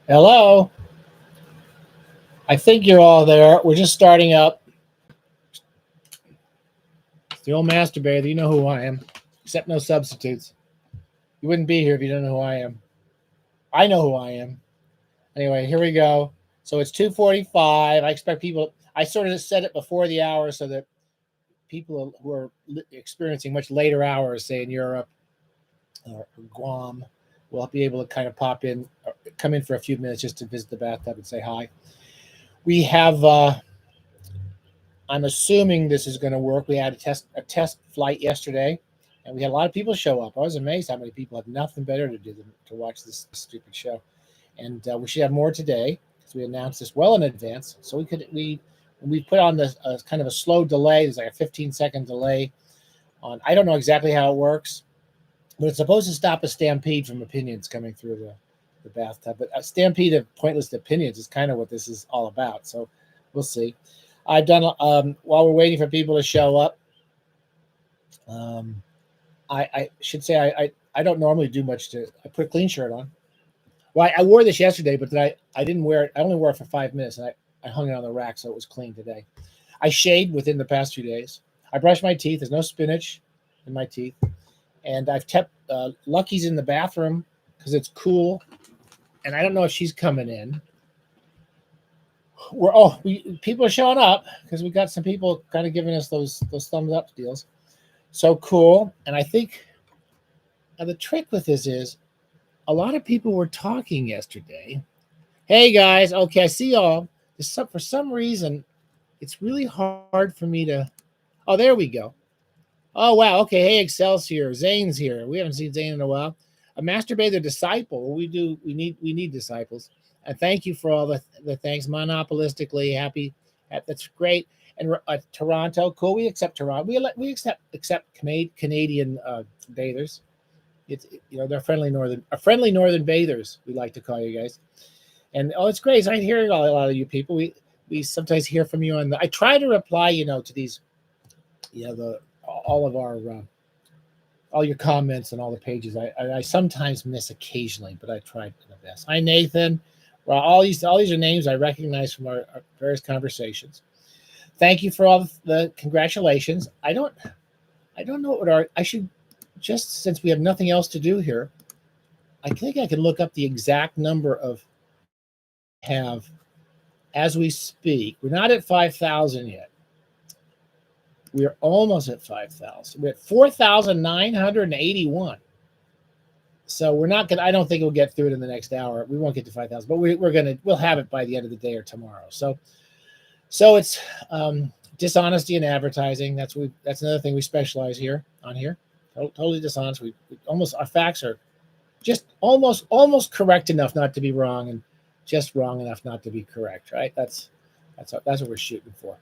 Hello. I think you're all there. We're just starting up. It's the old master bather. You know who I am, except no substitutes. You wouldn't be here if you don't know who I am. I know who I am. Anyway, here we go. So it's 2:45. I expect people. I sort of said it before the hour so that people who are experiencing much later hours, say in Europe or Guam, will be able to kind of pop in, or come in for a few minutes just to visit the bathtub and say hi. We have I'm assuming this is going to work. We had a test flight yesterday, and we had a lot of people show up. I was amazed how many people have nothing better to do than to watch this stupid show. And we should have more today because we announced this well in advance. So we put on this kind of a slow delay. There's like a 15-second delay on. I don't know exactly how it works, but it's supposed to stop a stampede from opinions coming through the bathtub. But a stampede of pointless opinions is kind of what this is all about. So we'll see. I've done while we're waiting for people to show up. I should say I don't normally do much to. I put a clean shirt on. Well, I wore this yesterday, but then I didn't wear it. I only wore it for 5 minutes, and I hung it on the rack so it was clean today. I shaved within the past few days. I brushed my teeth. There's no spinach in my teeth, and I've kept Lucky's in the bathroom because it's cool, and I don't know if she's coming in. People are showing up because we got some people kind of giving us those thumbs up deals. So cool. And I think the trick with this is a lot of people were talking yesterday. Hey guys, okay, I see y'all. For some reason, it's really hard for me to. Oh, there we go. Oh wow. Okay. Hey, Excelsior, Zane's here. We haven't seen Zane in a while. A masturbator disciple. We need disciples. And thank you for all the thanks. Monopolistically happy. That's great. And Toronto, cool. We accept Toronto. We accept Canadian bathers. They're friendly northern bathers. We like to call you guys. And it's great. So I hear a lot of you people. We sometimes hear from you on the. I try to reply, to these, all of our. All your comments and all the pages. I sometimes miss occasionally, but I try my best. Hi Nathan. Well, all these are names I recognize from our various conversations. Thank you for all the congratulations. I don't know what I should, just since we have nothing else to do here, I think I can look up the exact number of have as we speak. We're not at 5,000 yet. We're almost at 5,000. We're at 4,981. So we're not gonna. I don't think we'll get through it in the next hour. We won't get to 5,000, but we'll have it by the end of the day or tomorrow. So it's dishonesty in advertising. That's another thing we specialize on here. Totally dishonest. We almost, our facts are just almost correct enough not to be wrong, and just wrong enough not to be correct. Right? That's what we're shooting for.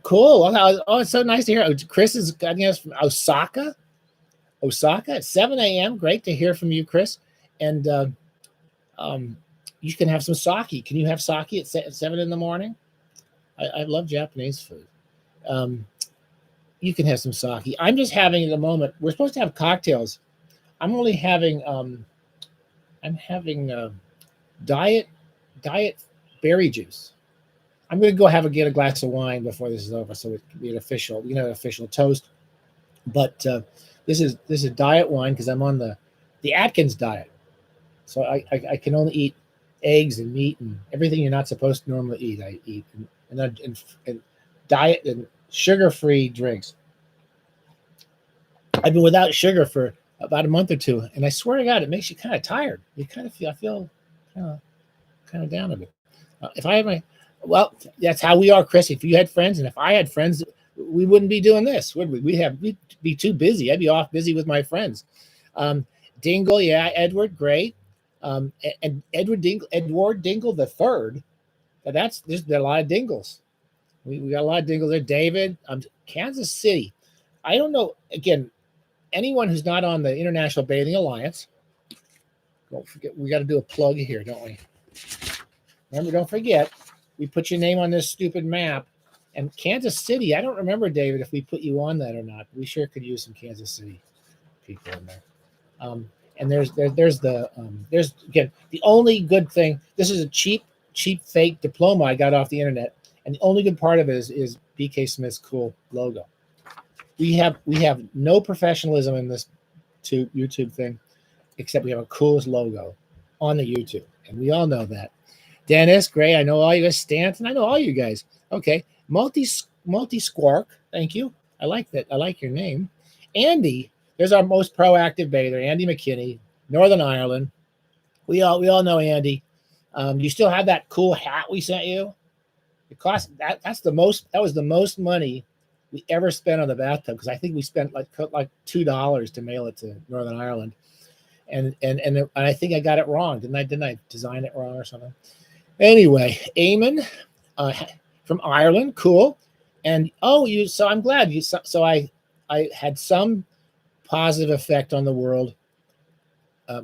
Cool. Oh, it's so nice to hear. Chris is getting us from Osaka at 7 a.m. Great to hear from you, Chris. And you can have some sake. Can you have sake at 7 in the morning? I love Japanese food. You can have some sake. I'm just having at the moment. We're supposed to have cocktails. I'm only having. I'm having diet berry juice. I'm going to go get a glass of wine before this is over, so it can be an official toast. But this is diet wine because I'm on the Atkins diet, so I can only eat eggs and meat and everything you're not supposed to normally eat. I eat and diet and sugar-free drinks. I've been without sugar for about a month or two, and I swear to God, it makes you kind of tired. You kind of feel kind of down a bit. If I had well, that's how we are, Chris. If you had friends, and if I had friends, we wouldn't be doing this, would we? We'd be too busy. I'd be off busy with my friends. Dingle, yeah, Edward, great. And Edward Dingle the third. There's a lot of Dingles. We got a lot of Dingles there. David, Kansas City. I don't know. Again, anyone who's not on the International Bathing Alliance. Don't forget, we got to do a plug here, don't we? Remember, don't forget, we put your name on this stupid map. And Kansas City, I don't remember, David, if we put you on that or not. We sure could use some Kansas City people in there. And there's again the only good thing. This is a cheap fake diploma I got off the internet, and the only good part of it is BK Smith's cool logo. We have no professionalism in this YouTube thing, except we have a coolest logo on the YouTube, and we all know that. Dennis, great. I know all you guys. Stanton, I know all you guys. Okay, multi squark. Thank you. I like that. I like your name. Andy, there's our most proactive bather, Andy McKinney, Northern Ireland. We all know Andy. You still have that cool hat we sent you? It cost that. That was the most money we ever spent on the bathtub, because I think we spent like $2 to mail it to Northern Ireland, and I think I got it wrong. Didn't I design it wrong or something? Anyway, Eamon from Ireland, cool. And so I'm glad you. So I had some positive effect on the world,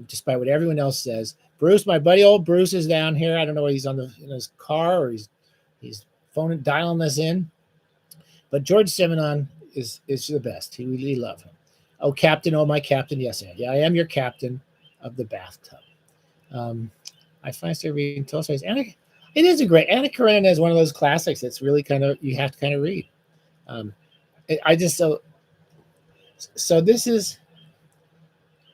despite what everyone else says. Bruce, my buddy, old Bruce, is down here. I don't know whether he's in his car or he's phoning, dialing this in. But George Simenon is the best. We love him. Oh, Captain, my Captain. Yes, Andy, I am your captain of the bathtub. I find started reading Tolstoy's Anna. It is a great Anna Karenina is one of those classics that's really you have to kind of read. So this is,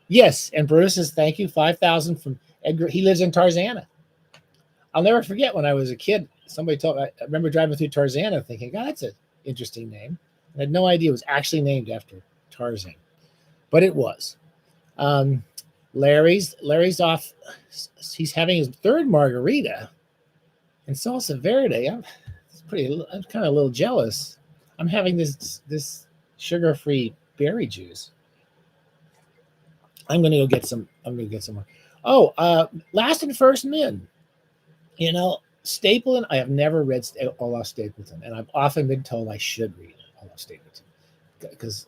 yes, and Bruce says thank you, 5,000 from Edgar. He lives in Tarzana. I'll never forget when I was a kid. Somebody told me. I remember driving through Tarzana thinking, God, that's an interesting name. I had no idea it was actually named after Tarzan, but it was. Larry's off. He's having his third margarita and salsa verde. I'm kind of a little jealous. I'm having this sugar-free berry juice. I'm gonna go get some. More. Oh, Last and First Men. Stapleton. I have never read Olaf Stapleton, and I've often been told I should read Olaf Stapleton because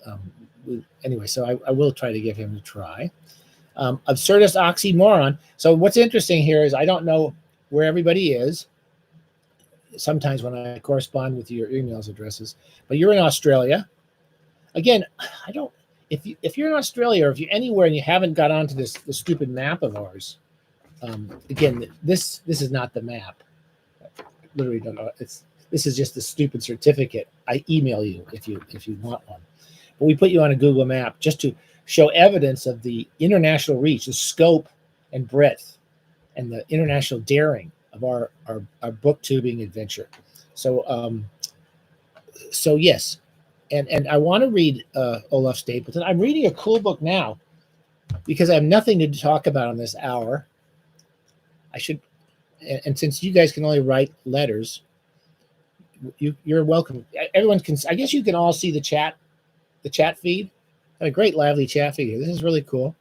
anyway. So I will try to give him a try. Absurdist oxymoron. So what's interesting here is I don't know where everybody is. Sometimes when I correspond with your emails addresses, but you're in Australia. Again, I don't. If you're in Australia or if you're anywhere and you haven't got onto the stupid map of ours, again, this is not the map. I literally don't know. This is just a stupid certificate. I email you if you want one, but we put you on a Google map just to show evidence of the international reach, the scope and breadth, and the international daring of our booktubing adventure. So yes. And I want to read Olaf Stapleton. I'm reading a cool book now because I have nothing to talk about on this hour. I should, and since you guys can only write letters, you're welcome. Everyone can. I guess you can all see the chat feed. Got a great lively chat feed here. This is really cool.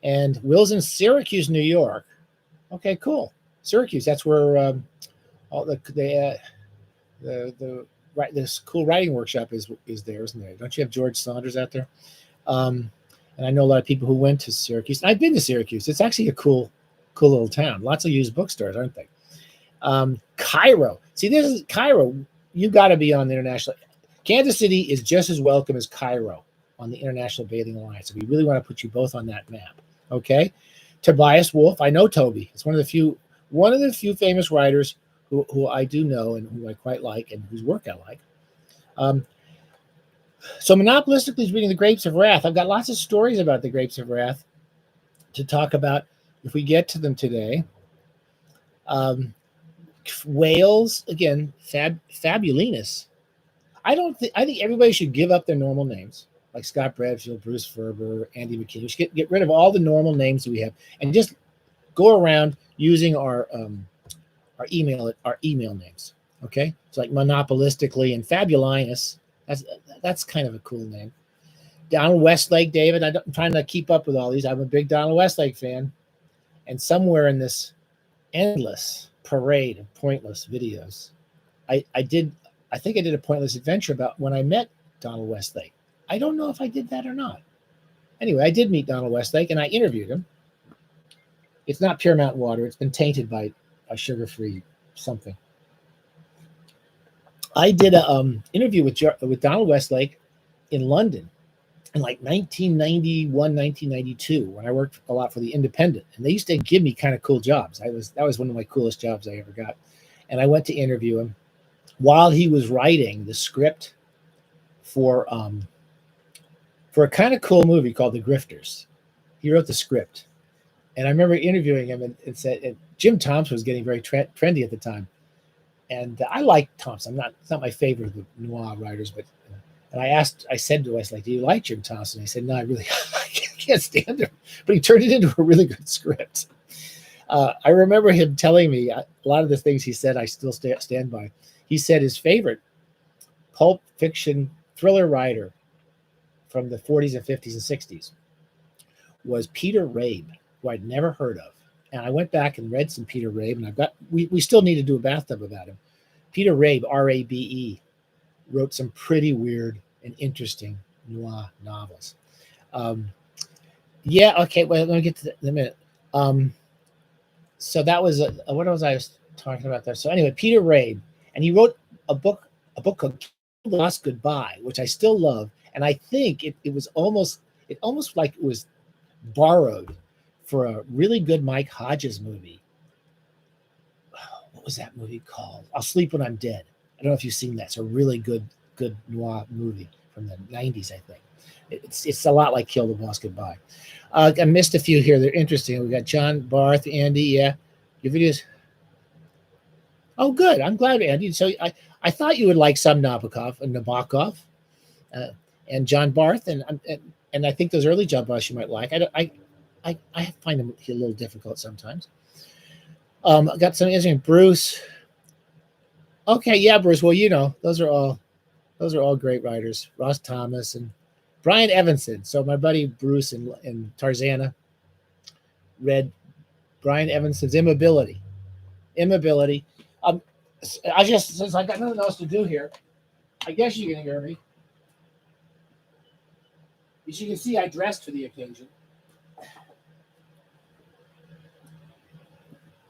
And Will's in Syracuse, New York. Okay, cool. Syracuse. That's where all the this cool writing workshop is there, isn't there? Don't you have George Saunders out there? And I know a lot of people who went to Syracuse. I've been to Syracuse. It's actually a cool little town. Lots of used bookstores, aren't they? Cairo. See, this is Cairo. You got to be on the international. Kansas City is just as welcome as Cairo on the International Bathing Alliance. So we really want to put you both on that map. Okay. Tobias Wolff. I know Toby. It's one of the few famous writers who I do know and who I quite like and whose work I like. So Monopolistically is reading The Grapes of Wrath. I've got lots of stories about The Grapes of Wrath to talk about if we get to them today. Wales, again, Fabulinus. I think everybody should give up their normal names, like Scott Bradfield, Bruce Ferber, Andy McKinney. We should get rid of all the normal names that we have and just go around using our email names. Okay, so like Monopolistically and Fabulinus. That's kind of a cool name. Donald Westlake, David. I'm trying to keep up with all these. I'm a big Donald Westlake fan, and somewhere in this endless parade of pointless videos, I think I did a pointless adventure about when I met Donald Westlake. I don't know if I did that or not. Anyway, I did meet Donald Westlake, and I interviewed him. It's not pure mountain water. It's been tainted by sugar-free something. I did an interview with Donald Westlake in London, in like 1991, 1992, when I worked a lot for the Independent, and they used to give me kind of cool jobs. That was one of my coolest jobs I ever got. And I went to interview him while he was writing the script for um, for a kind of cool movie called The Grifters. He wrote the script, and I remember interviewing him and said and Jim Thompson was getting very trendy at the time, and I like Thompson. It's not my favorite of the noir writers, but and I said to him, I was like, "Do you like Jim Thompson?" He said, "No, I really I can't stand him," but he turned it into a really good script. I remember him telling me a lot of the things he said. I still stand by. He said his favorite pulp fiction thriller writer from the 40s and 50s and 60s was Peter Rabe, who I'd never heard of. And I went back and read some Peter Rabe, and we still need to do a bathtub about him. Peter Rabe, R-A-B-E, wrote some pretty weird and interesting noir novels. Um, yeah, okay, well, let me get to that in a minute. So that was what was I talking about there? So anyway, Peter Rabe, and he wrote a book called Lost Goodbye, which I still love, and I think it was almost like it was borrowed for a really good Mike Hodges movie. What was that movie called? I'll Sleep When I'm Dead. I don't know if you've seen that. It's a really good noir movie from the 90s, I think. It's a lot like Kill the Boss Goodbye. I missed a few here. They're interesting. We got John Barth, Andy. Yeah, your videos. Oh, good. I'm glad, Andy. So I thought you would like some Nabokov, uh, and John Barth, and I think those early John Barth you might like. I find them a little difficult sometimes. I got some interesting Bruce. Okay, yeah, Bruce. Well, those are all great writers. Ross Thomas and Brian Evanson. So my buddy Bruce in Tarzana read Brian Evanson's Immobility. Um, since I got nothing else to do here, I guess you can hear me. As you can see, I dressed for the occasion.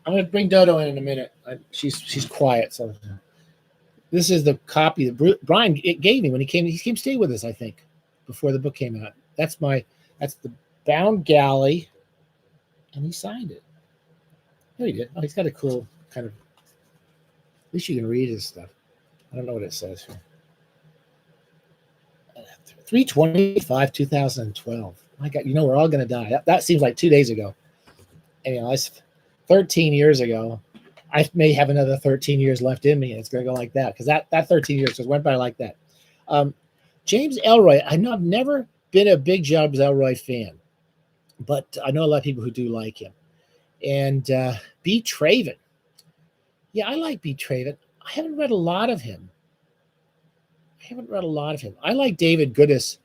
I'm going to bring Dodo in a minute. She's quiet, so this is the copy that Brian gave me when he came. He came stay with us, I think, before the book came out. That's the bound galley, and he signed it. No, he did. Oh, he's got a cool kind of. At least you can read his stuff. I don't know what it says here. 3/25, 2012. My God, we're all going to die. That seems like 2 days ago. And, it's 13 years ago. I may have another 13 years left in me, and it's going to go like that because that 13 years just went by like that. James Ellroy, I know I've never been a big James Ellroy fan, but I know a lot of people who do like him. And B. Traven. Yeah, I like B. Traven. I haven't read a lot of him. I like David Goodis.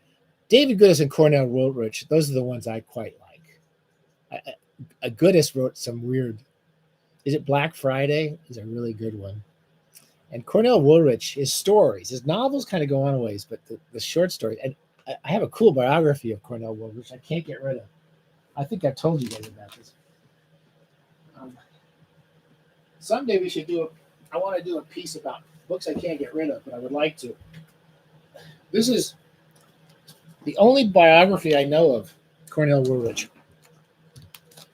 David Goodis and Cornell Woolrich, those are the ones I quite like. Goodis wrote some weird. Is it Black Friday? Is a really good one. And Cornell Woolrich, his novels kind of go on a ways, but the short story. And I have a cool biography of Cornell Woolrich I can't get rid of. I think I told you guys about this. Someday we should I want to do a piece about books I can't get rid of, but I would like to. This is the only biography I know of Cornell Woolrich.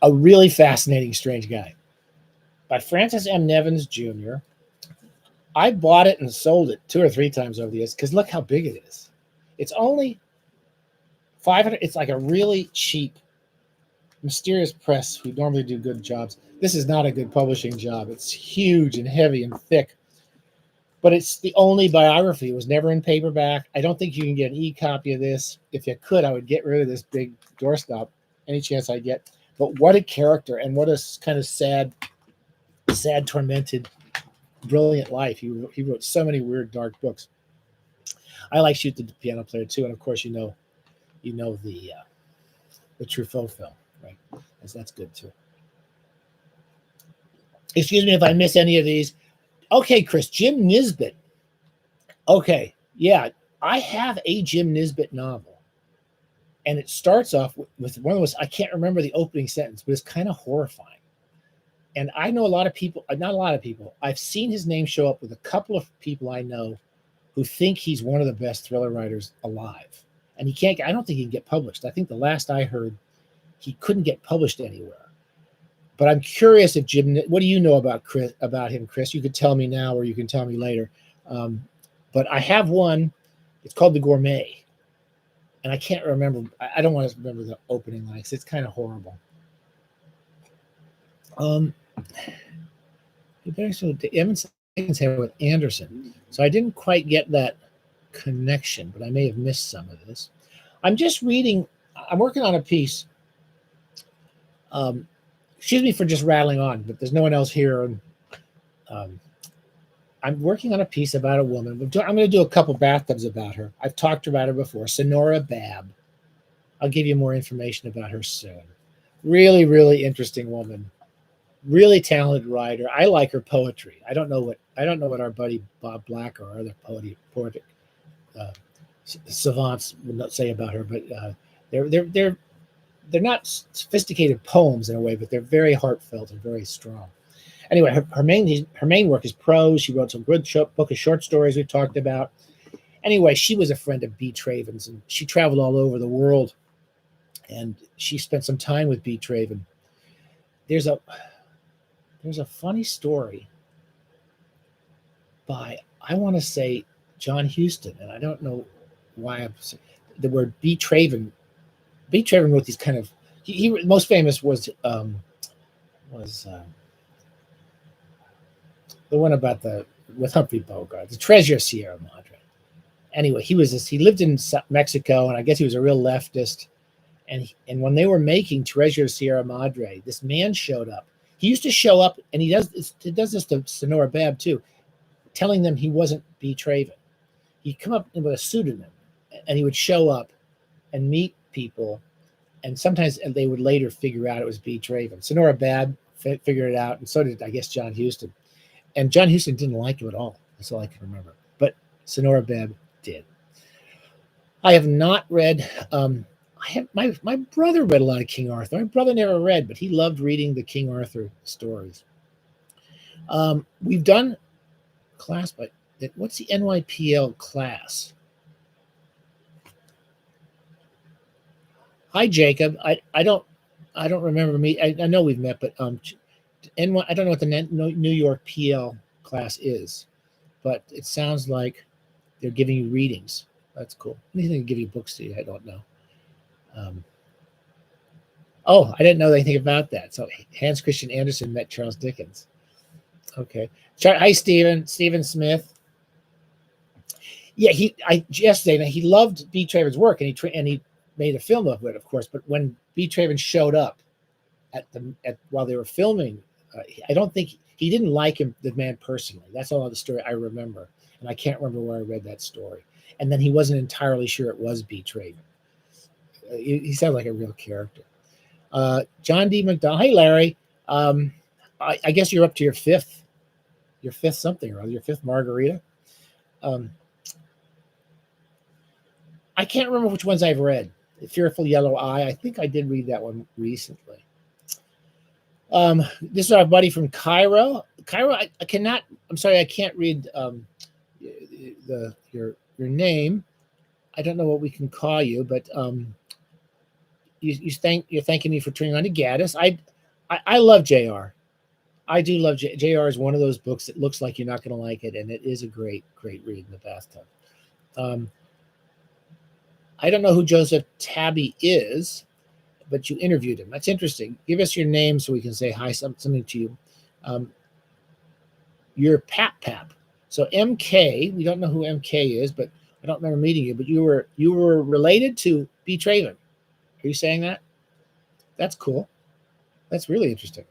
A really fascinating, strange guy. By Francis M. Nevins Jr. I bought it and sold it 2 or 3 times over the years because look how big it is. It's only 500. It's like a really cheap, Mysterious Press, who normally do good jobs. This is not a good publishing job. It's huge and heavy and thick. But it's the only biography. It was never in paperback. I don't think you can get an e-copy of this. If you could, I would get rid of this big doorstop any chance I get. But what a character and what a kind of sad, tormented, brilliant life. He wrote so many weird, dark books. I like Shoot the Piano Player too, and of course you know the Truffaut film, right? That's good too. Excuse me if I miss any of these. Okay, Chris, Jim Nisbet. Okay, yeah, I have a Jim Nisbet novel, and it starts off with one of those. I can't remember the opening sentence, but it's kind of horrifying. And I know a lot of people, not a lot of people. I've seen his name show up with a couple of people I know who think he's one of the best thriller writers alive. and he can't. I don't think he can get published. I think the last I heard, he couldn't get published anywhere. But I'm curious if Jim. What do you know about him, Chris? You could tell me now, or you can tell me later. But I have one. It's called The Gourmet, and I can't remember. I don't want to remember the opening line because it's kind of horrible. Evans with Anderson, so I didn't quite get that connection, but I may have missed some of this. I'm just reading. I'm working on a piece. Excuse me for just rattling on, but there's no one else here. And I'm working on a piece about a woman. I'm going to do a couple bathtubs about her. I've talked about her before, Sonora Babb. I'll give you more information about her soon. Really, really interesting woman. Really talented writer. I like her poetry. I don't know what our buddy Bob Black or other poetic savants would not say about her, but they're not sophisticated poems in a way, but they're very heartfelt and very strong. Anyway, her main work is prose. She wrote some good book of short stories we've talked about. Anyway, she was a friend of B. Traven's, and she traveled all over the world, and she spent some time with B. Traven. There's a funny story by, I want to say, John Huston, and I don't know why the word B. Traven. B. Traven wrote these kind of. He most famous was the one about with Humphrey Bogart, the Treasure of Sierra Madre. Anyway, he lived in Mexico, and I guess he was a real leftist. And when they were making Treasure of Sierra Madre, this man showed up. He used to show up, and he does this to Sonora Babb too, telling them he wasn't B. Traven. He'd come up with a pseudonym, and he would show up and meet people, and sometimes they would later figure out it was B. Traven. Sonora Babb figured it out, and so did, I guess, John Huston. And John Huston didn't like him at all. That's all I can remember. But Sonora Babb did. I have not read. My brother read a lot of King Arthur. My brother never read, but he loved reading the King Arthur stories. We've done class, but what's the NYPL class? Hi, Jacob. I don't remember me. I know we've met, but I don't know what the New York PL class is, but it sounds like they're giving you readings. That's cool. Anything to give you books to you, I don't know. I didn't know anything about that. So Hans Christian Andersen met Charles Dickens. Okay. Hi, Stephen Smith. Yeah, yesterday he loved B. Traven's work, and he made a film of it, of course. But when B. Traven showed up while they were filming, I don't think he didn't like him, the man, personally. That's all of the story I remember, and I can't remember where I read that story. And then he wasn't entirely sure it was B. Traven. He sounds like a real character. John D. McDonald. Hey, Larry. I guess you're up to your fifth something or other, your fifth margarita. I can't remember which ones I've read. The Fearful Yellow Eye. I think I did read that one recently. This is our buddy from Cairo. Cairo, I cannot. I'm sorry, I can't read your name. I don't know what we can call you, but you're thanking me for turning on to Gaddis. I love JR. I do love JR. Is one of those books that looks like you're not going to like it, and it is a great read in the bathtub. I don't know who Joseph Tabby is, but you interviewed him. That's interesting. Give us your name so we can say hi, something to you. You're Pap. So MK, we don't know who MK is, but I don't remember meeting you. But you were related to B. Traven. Are you saying that? That's cool. That's really interesting.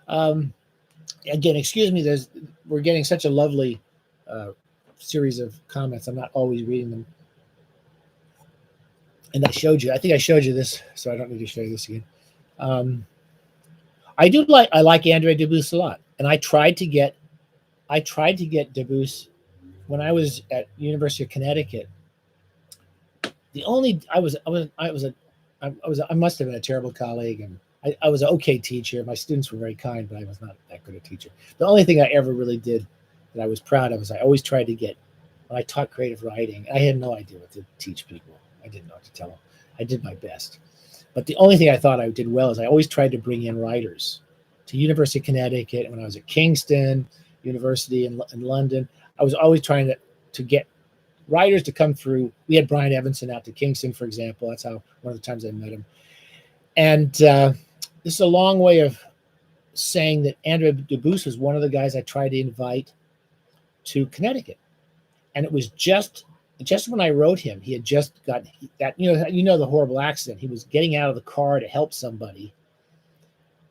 Again, excuse me. We're getting such a lovely series of comments. I'm not always reading them. And I think I showed you this, so I don't need to show you this again. I like Andre Dubus a lot, and I tried to get Dubus when I was at University of Connecticut. I must have been a terrible colleague, and I was an okay teacher. My students were very kind, but I was not that good a teacher. The only thing I ever really did that I was proud of is I always tried to get, when I taught creative writing, I had no idea what to teach people. I didn't know what to tell him. I did my best. But the only thing I thought I did well is I always tried to bring in writers to University of Connecticut. When I was at Kingston University in London, I was always trying to get writers to come through. We had Brian Evanson out to Kingston, for example. That's how one of the times I met him. And this is a long way of saying that André Dubus was one of the guys I tried to invite to Connecticut. And it was just when I wrote him, he had just got that, the horrible accident. He was getting out of the car to help somebody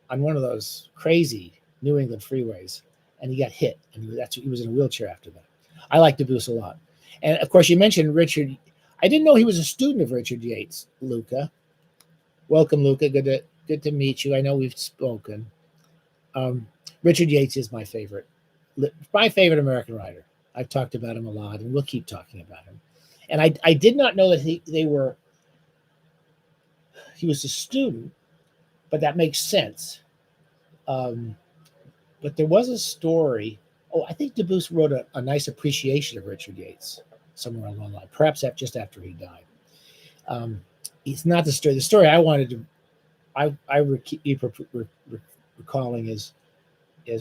on one of those crazy New England freeways, and he got hit, and he was in a wheelchair after that. I like Dubus a lot. And of course, you mentioned Richard. I didn't know he was a student of Richard Yates, Luca. Welcome, Luca. Good to meet you. I know we've spoken. Richard Yates is my favorite American writer. I've talked about him a lot, and we'll keep talking about him. And I did not know that he was a student, but that makes sense. But there was a story. Oh, I think Dubus wrote a nice appreciation of Richard Yates somewhere along the line, perhaps just after he died. It's not the story. The story I wanted to, keep recalling is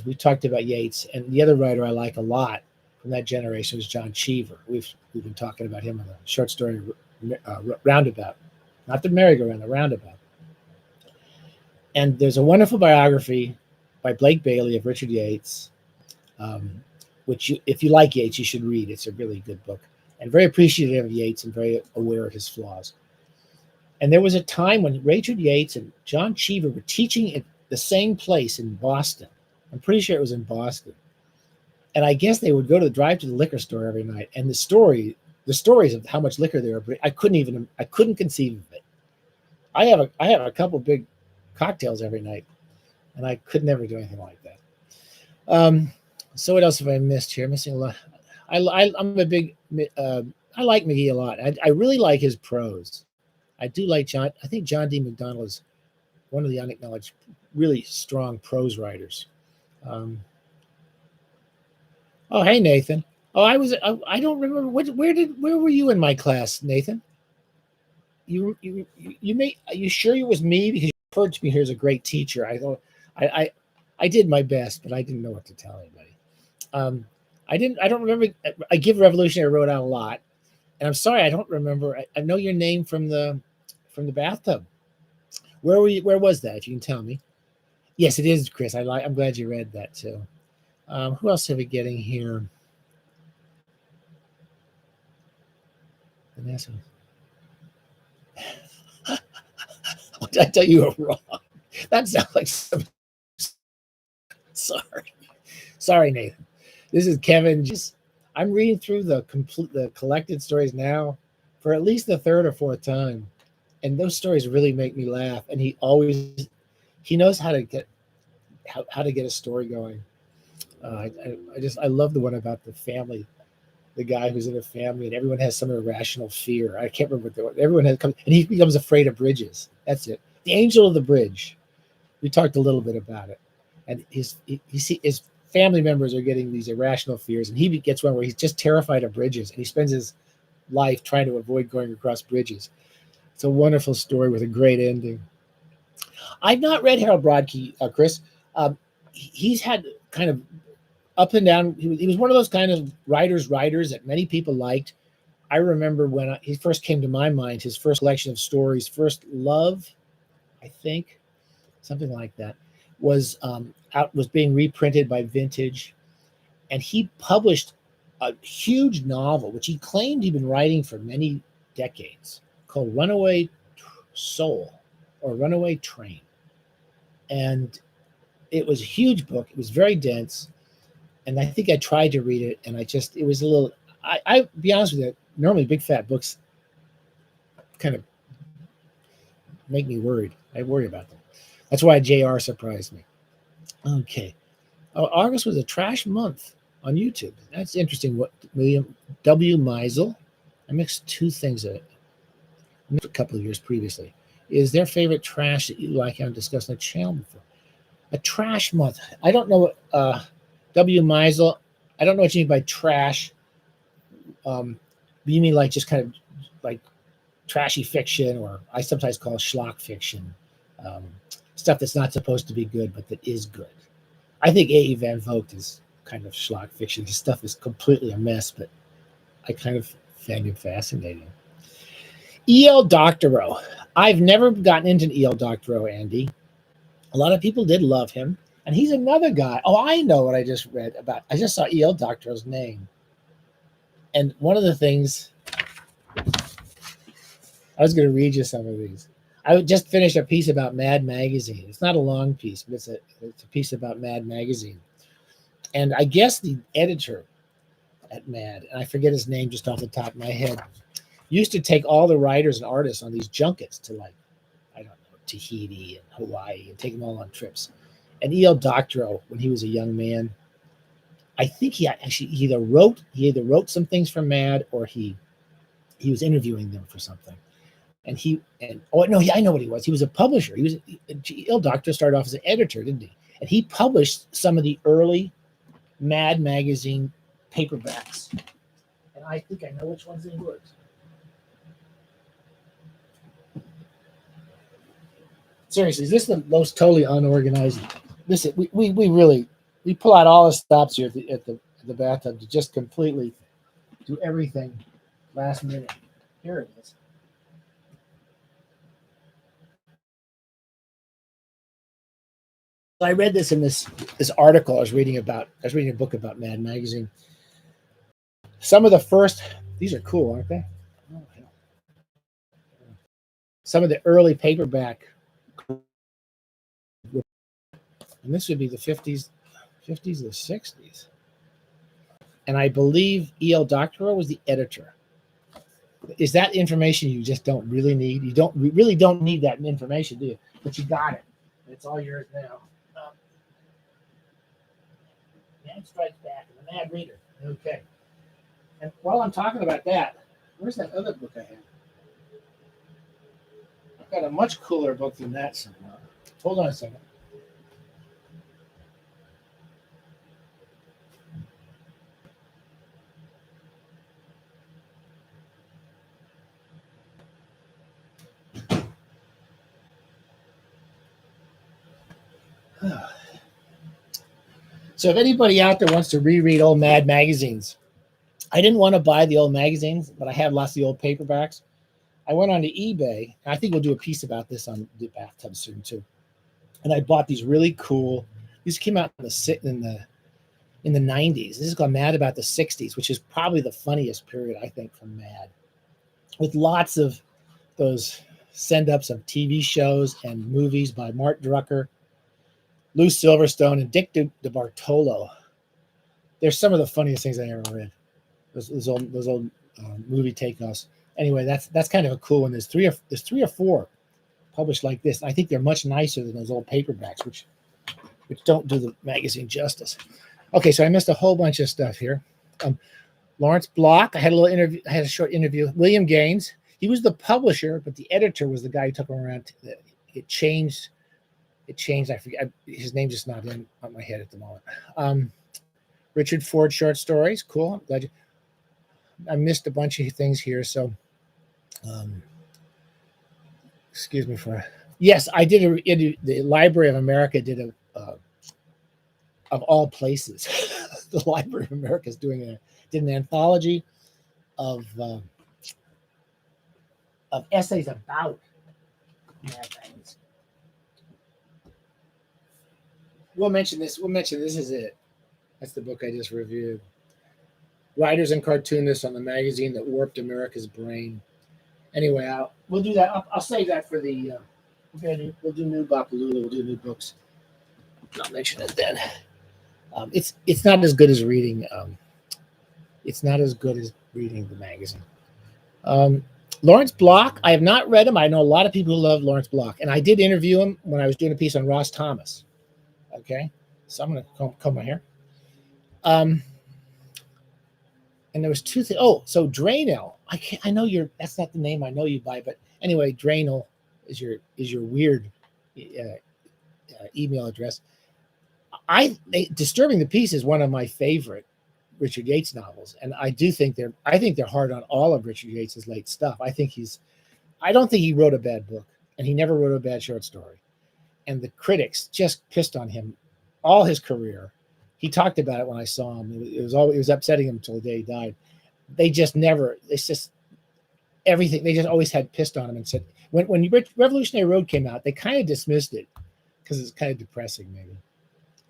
we talked about Yates, and the other writer I like a lot from that generation was John Cheever. We've been talking about him in the short story Roundabout, not the merry-go-round, the Roundabout. And there's a wonderful biography by Blake Bailey of Richard Yates, which if you like Yates, you should read. It's a really good book, and very appreciative of Yates and very aware of his flaws. And there was a time when Richard Yates and John Cheever were teaching at the same place in Boston. I'm pretty sure it was in Boston. And I guess they would drive to the liquor store every night. And the stories of how much liquor they were bringing, I couldn't conceive of it. I have a couple big cocktails every night, and I could never do anything like that. So what else have I missed here? Missing a lot. I'm a big. I like McGee a lot. I really like his prose. I do like John. I think John D. McDonnell is one of the unacknowledged, really strong prose writers. Oh, hey, Nathan. Oh, I don't remember. Where were you in my class, Nathan? You sure it was me? Because you referred to me here as a great teacher. I did my best, but I didn't know what to tell anybody. I don't remember. I Give Revolutionary wrote out a lot, and I'm sorry I don't remember. I know your name from the Bathtub. Where were you? Where was that? If you can tell me. Yes, it is, Chris. I'm glad you read that too. Who else are we getting here? Vanessa. What did I tell you were wrong? That sounds like some. Sorry, Nathan. This is Kevin. I'm reading through the collected stories now for at least the third or fourth time, and those stories really make me laugh. And he knows how to get a story going. I love the one about the family, the guy who's in a family and everyone has some irrational fear. I can't remember what everyone has come, and he becomes afraid of bridges. That's it. The Angel of the Bridge. We talked a little bit about it, and his family members are getting these irrational fears, and he gets one where he's just terrified of bridges, and he spends his life trying to avoid going across bridges. It's a wonderful story with a great ending. I've not read Harold Brodsky, Chris. He's had kind of up and down. He was one of those kind of writers that many people liked. I remember when he first came to my mind, his first collection of stories, First Love, I think, something like that, was being reprinted by Vintage, and he published a huge novel, which he claimed he'd been writing for many decades, called Runaway Soul or Runaway Train. And it was a huge book. It was very dense. And I think I tried to read it, and it was a little, I be honest with you, normally big fat books kind of make me worried. I worry about them. That's why JR surprised me. Okay. August was a trash month on YouTube. That's interesting. What William W. Meisel, I mixed two things a couple of years previously. Is their favorite trash that you like? I haven't discussed on the channel before. A trash month. I don't know what W. Meisel. I don't know what you mean by trash. You mean like just kind of like trashy fiction, or I sometimes call schlock fiction, stuff that's not supposed to be good but that is good. I think A.E. Van Vogt is kind of schlock fiction. His stuff is completely a mess, but I kind of find him fascinating. E.L. Doctorow. I've never gotten into E.L. Doctorow, Andy. A lot of people did love him. And he's another guy. Oh, I know what I just read about. I just saw E.L. Doctorow's name. And one of the things, I was going to read you some of these. I just finished a piece about Mad Magazine. It's not a long piece, but it's a piece about Mad Magazine. And I guess the editor at Mad, and I forget his name just off the top of my head, used to take all the writers and artists on these junkets to, like, I don't know, Tahiti and Hawaii, and take them all on trips. And E.L. Doctorow, when he was a young man, I think he actually either wrote some things for Mad, or he was interviewing them for something. And I know what he was. He was a publisher. E.L. Doctorow started off as an editor, didn't he? And he published some of the early Mad Magazine paperbacks. And I think I know which ones they were. Seriously, is this the most totally unorganized? We pull out all the stops here at the bathtub to just completely do everything last minute. Here it is. I read this in this article I was reading a book about Mad Magazine. Some of the first, these are cool, aren't they? Oh, hell. Some of the early paperback, and this would be the 50s or the 60s. And I believe E.L. Doctorow was the editor. Is that information you just don't really need? You really don't need that information, do you? But you got it. It's all yours now. Man Strikes Back and The Mad Reader. Okay. And while I'm talking about that, where's that other book I have? I've got a much cooler book than that somehow. Hold on a second. So if anybody out there wants to reread old Mad magazines, I didn't want to buy the old magazines, but I have lots of the old paperbacks. I went on to eBay, and I think we'll do a piece about this on the Bathtub soon too. And I bought these really cool. These came out in the 90s. This is called Mad About the 60s, which is probably the funniest period, I think, from Mad, with lots of those send-ups of TV shows and movies by Mark Drucker, Lou Silverstone, and Dick DeBartolo. They're some of the funniest things I ever read. Those old movie takeoffs. Anyway, that's kind of a cool one. There's three or four published like this. I think they're much nicer than those old paperbacks, which don't do the magazine justice. Okay, so I missed a whole bunch of stuff here. Lawrence Block. I had a short interview. William Gaines. He was the publisher, but the editor was the guy who took him around. It changed. I forget. His name's just not on my head at the moment. Richard Ford short stories. Cool. I'm glad I missed a bunch of things here. So, excuse me for. Yes, I did. The Library of America did of all places, the Library of America did an anthology of essays about Mad Magazine. We'll mention this. This is it. That's the book I just reviewed. Writers and cartoonists on the magazine that warped America's brain. Anyway, we'll do that. I'll save that for the. We'll do new Bapalula. We'll do new books. I'll mention it then. It's not as good as reading. It's not as good as reading the magazine. Lawrence Block. I have not read him. I know a lot of people who love Lawrence Block, and I did interview him when I was doing a piece on Ross Thomas. Okay, so I'm going to come right here. And there was two things. Oh, so Drainel. I know that's not the name I know you by, but anyway, Drainel is your weird email address. Disturbing the Peace is one of my favorite Richard Yates novels, and I think they're hard on all of Richard Yates's late stuff. I think he's I don't think he wrote a bad book, and he never wrote a bad short story. And the critics just pissed on him all his career. He talked about it when I saw him. It was upsetting him until the day he died. They just never. It's just everything. They just always had pissed on him and said when Revolutionary Road came out, they kind of dismissed it because it's kind of depressing. Maybe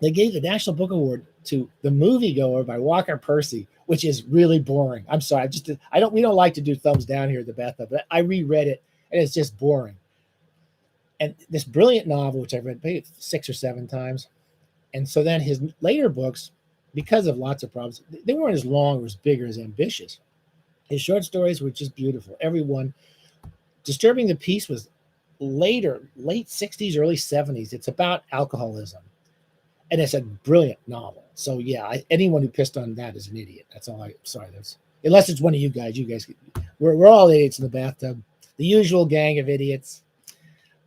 they gave the National Book Award to The Moviegoer by Walker Percy, which is really boring. I'm sorry, we don't like to do thumbs down here at the Bathtub, but I reread it and it's just boring. And this brilliant novel, which I've read maybe 6 or 7 times, and so then his later books, because of lots of problems, they weren't as long or as big or as ambitious. His short stories were just beautiful. Everyone. Disturbing the Peace was later, late 60s, early 70s. It's about alcoholism. And it's a brilliant novel. So yeah, anyone who pissed on that is an idiot. That's all unless it's one of you guys. We're all idiots in the bathtub. The usual gang of idiots.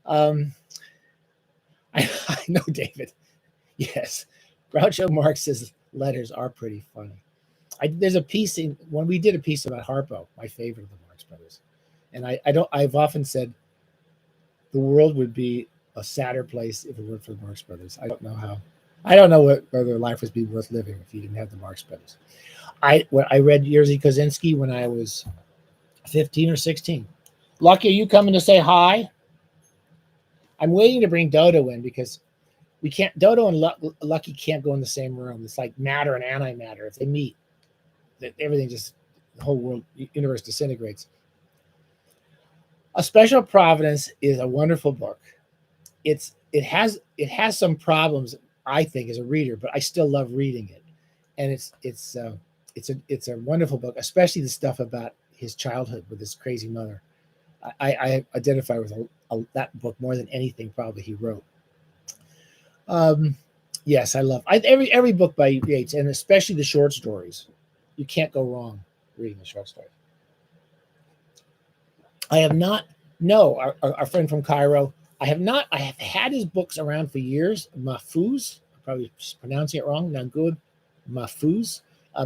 I know, David. Yes. Groucho Marx's letters are pretty funny. There's a piece when we did a piece about Harpo, my favorite of the Marx Brothers. And I've often said the world would be a sadder place if it weren't for the Marx Brothers. I don't know whether life would be worth living if you didn't have the Marx Brothers. I read Jerzy Kosinski when I was 15 or 16. Lucky, are you coming to say hi? I'm waiting to bring Dodo in because we can't. Dodo and Lucky can't go in the same room. It's like matter and antimatter. If they meet, everything just the whole world universe disintegrates. A Special Providence is a wonderful book. It has some problems, I think, as a reader, but I still love reading it. And it's a wonderful book, especially the stuff about his childhood with his crazy mother. I identify with that book more than anything probably he wrote. Yes, I love every book by Yates, and especially the short stories. You can't go wrong reading the short stories. I have not. No, our friend from Cairo. I have not. I have had his books around for years. Mahfouz, I'm probably pronouncing it wrong. Not good. Mahfouz.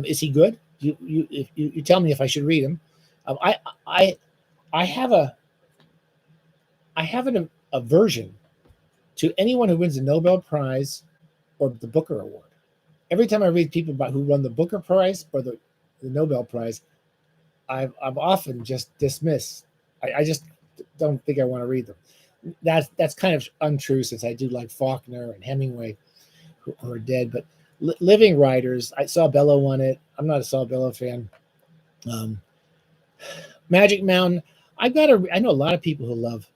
Is he good? You tell me if I should read him. I have an aversion to anyone who wins the Nobel Prize or the Booker Award. Every time I read people about who won the Booker Prize or the Nobel Prize, I'm often just dismissed. I just don't think I want to read them. That's kind of untrue since I do like Faulkner and Hemingway, who are dead. But living writers, Saul Bellow won it. I'm not a Saul Bellow fan. Magic Mountain. I know a lot of people who love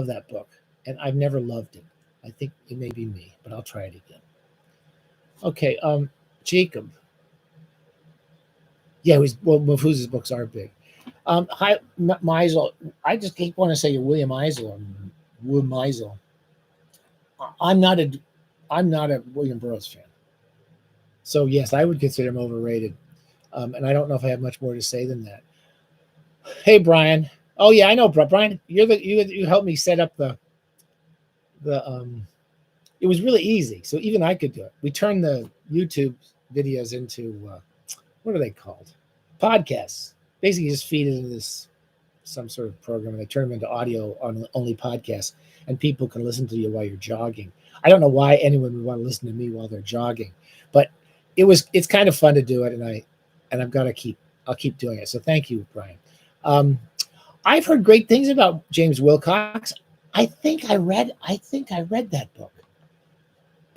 that book, and I've never loved it. I think it may be me, but I'll try it again. Okay, Jacob. Yeah, Mahfouz's books are big. Hi, Meisel. I just keep want to say William Eisel. William Eisel. I'm not a William Burroughs fan. So yes, I would consider him overrated. And I don't know if I have much more to say than that. Hey, Brian. Oh yeah, I know, Brian. You helped me set up the. It was really easy, so even I could do it. We turned the YouTube videos into what are they called? Podcasts. Basically, just feed it into some sort of program, and they turn them into audio on only podcasts, and people can listen to you while you're jogging. I don't know why anyone would want to listen to me while they're jogging, but it's kind of fun to do it, and I'll keep doing it. So thank you, Brian. I've heard great things about James Wilcox. I think I read that book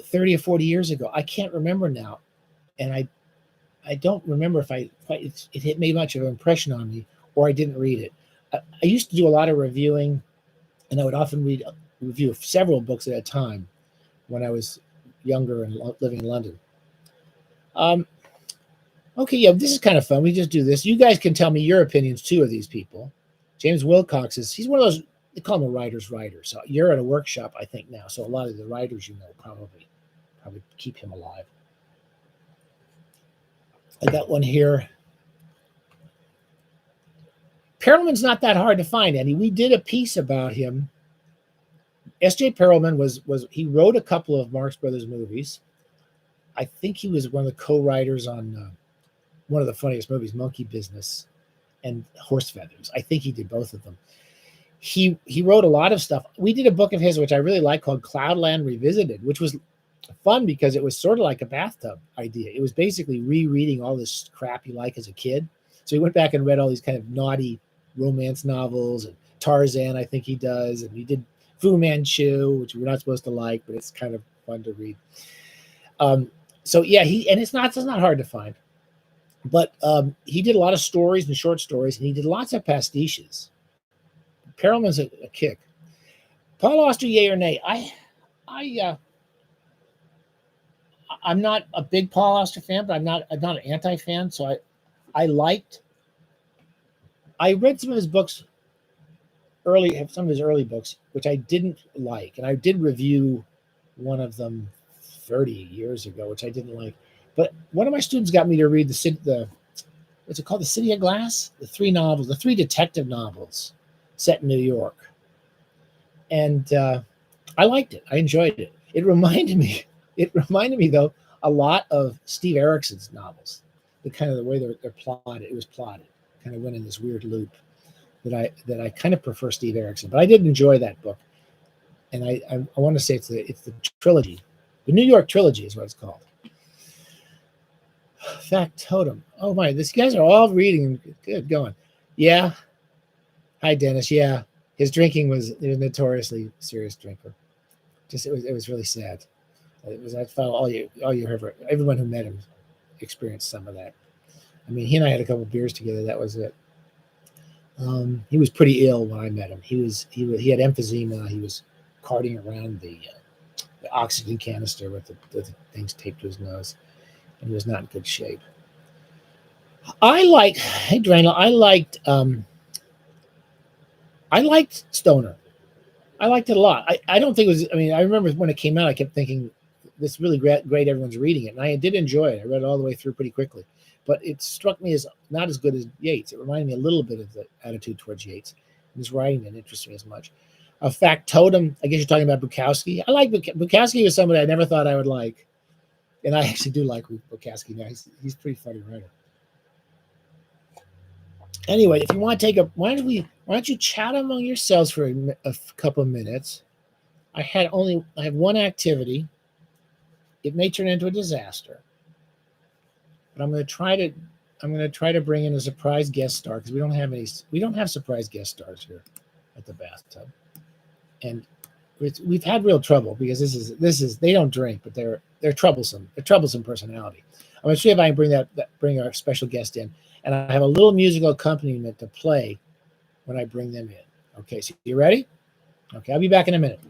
30 or 40 years ago. I can't remember now, and I don't remember if it made much of an impression on me or I didn't read it. I used to do a lot of reviewing, and I would often review several books at a time when I was younger and living in London. Okay, yeah, this is kind of fun. We just do this. You guys can tell me your opinions too of these people. James Wilcox he's one of those, they call him a writer's writer. So you're at a workshop, I think, now. So a lot of the writers probably keep him alive. I got one here. Perelman's not that hard to find, Andy. We did a piece about him. S.J. Perelman he wrote a couple of Marx Brothers movies. I think he was one of the co-writers on one of the funniest movies, Monkey Business and Horse Feathers. I think he did both of them. he wrote a lot of stuff. We did a book of his which I really like called Cloudland Revisited, which was fun because it was sort of like a bathtub idea. It was basically rereading all this crap you like as a kid. So he went back and read all these kind of naughty romance novels, and Tarzan, I think he does, and he did Fu Manchu, which we're not supposed to like, but it's kind of fun to read. So yeah, it's not hard to find, but he did a lot of stories and short stories, and he did lots of pastiches. Perelman's a kick. Paul Auster, yay or nay? I'm not a big Paul Auster fan, but I'm not an anti-fan. So I read some of his books some of his early books, which I didn't like, and I did review one of them 30 years ago, which I didn't like. But one of my students got me to read what's it called, The City of Glass, the three detective novels set in New York, and I liked it. I enjoyed it. It reminded me though a lot of Steve Erickson's novels. The way they're plotted. It was plotted. Kind of went in this weird loop that I kind of prefer Steve Erickson, but I did enjoy that book, and I want to say it's the trilogy, the New York trilogy is what it's called. Factotum. Oh my, these guys are all reading. Good going. Yeah. Hi Dennis. Yeah, his drinking was a notoriously serious drinker. It was really sad. I felt everyone who met him experienced some of that. I mean, he and I had a couple beers together. That was it. He was pretty ill when I met him. He had emphysema. He was carting around the oxygen canister with the things taped to his nose, and he was not in good shape. Hey Drano, I liked Stoner. I liked it a lot. I don't think it was. I mean, I remember when it came out, I kept thinking this is really great. Everyone's reading it, and I did enjoy it. I read it all the way through pretty quickly. But it struck me as not as good as Yates. It reminded me a little bit of the attitude towards Yates. His writing didn't interest me as much. A factotum, I guess you're talking about Bukowski. I like Bukowski was somebody I never thought I would like. And I actually do like Bukowski now. He's a pretty funny writer. Anyway, if you want to why don't you chat among yourselves for a couple of minutes? I have one activity. It may turn into a disaster. But I'm going to try to bring in a surprise guest star because we don't have surprise guest stars here at the Bathtub, and we've had real trouble because this is they don't drink, but they're troublesome. They're troublesome personality. I'm going to see if I can bring our special guest in, and I have a little musical accompaniment to play when I bring them in. Okay, so you ready? Okay, I'll be back in a minute.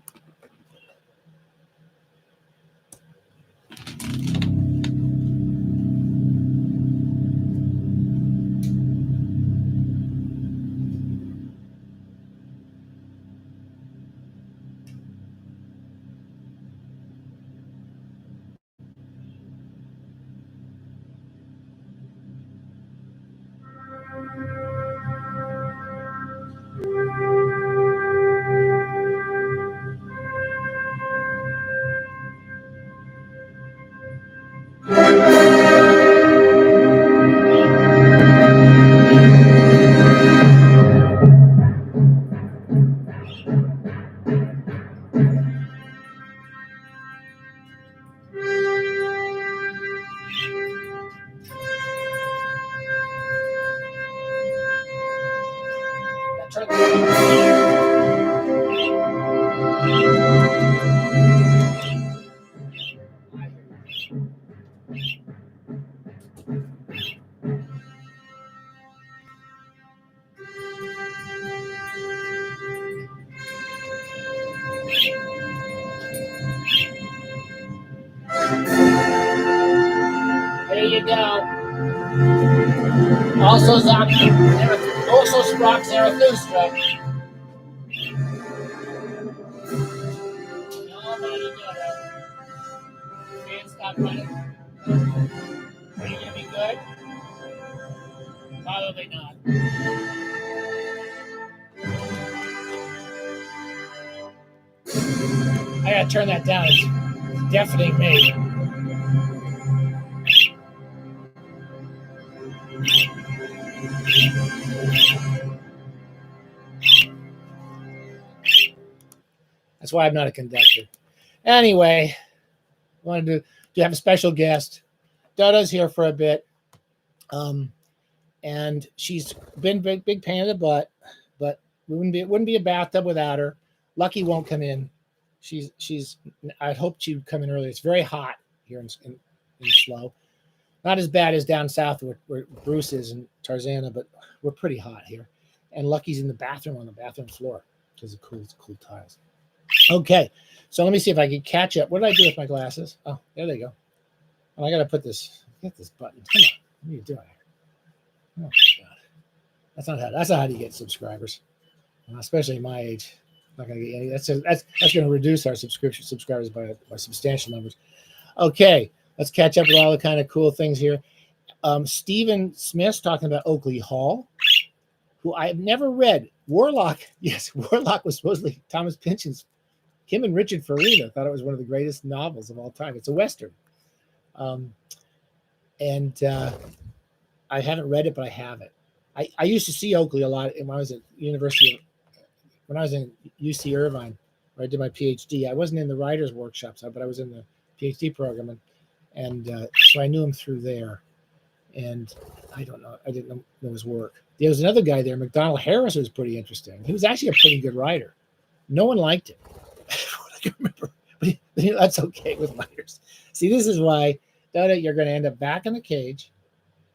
There you go. Also Sprach Zarathustra. Fans stop running. Are you gonna be good? Probably not. I gotta turn that down. It's deafening me. That's why I'm not a conductor. Anyway, wanted to have a special guest. Dodo's here for a bit. And she's been big pain in the butt, but it wouldn't be a bathtub without her. Lucky won't come in. She's I'd hoped she'd come in earlier. It's very hot here in Slow. Not as bad as down south where Bruce is in Tarzana, but we're pretty hot here. And Lucky's in the bathroom on the bathroom floor because of cool tiles. Okay, so let me see if I can catch up. What did I do with my glasses? Oh, there they go. Oh, I got to get this button. Come on, what are you doing here? Oh my God, that's not how you get subscribers, especially my age. Not gonna get any. That's going to reduce our subscribers by substantial numbers. Okay, let's catch up with all the kind of cool things here. Stephen Smith's talking about Oakley Hall, who I have never read. Warlock, yes, Warlock was supposedly Thomas Pynchon's. Him and Richard Farina thought it was one of the greatest novels of all time. It's a Western. And I haven't read it, but I have it. I used to see Oakley a lot when I was at when I was in UC Irvine, where I did my PhD. I wasn't in the writer's workshops, but I was in the PhD program, and so I knew him through there. And I didn't know his work. There was another guy there, McDonald Harris, who was pretty interesting. He was actually a pretty good writer. No one liked him. I can remember, but that's okay with writers. See, this is why, Dodo, you're going to end up back in the cage.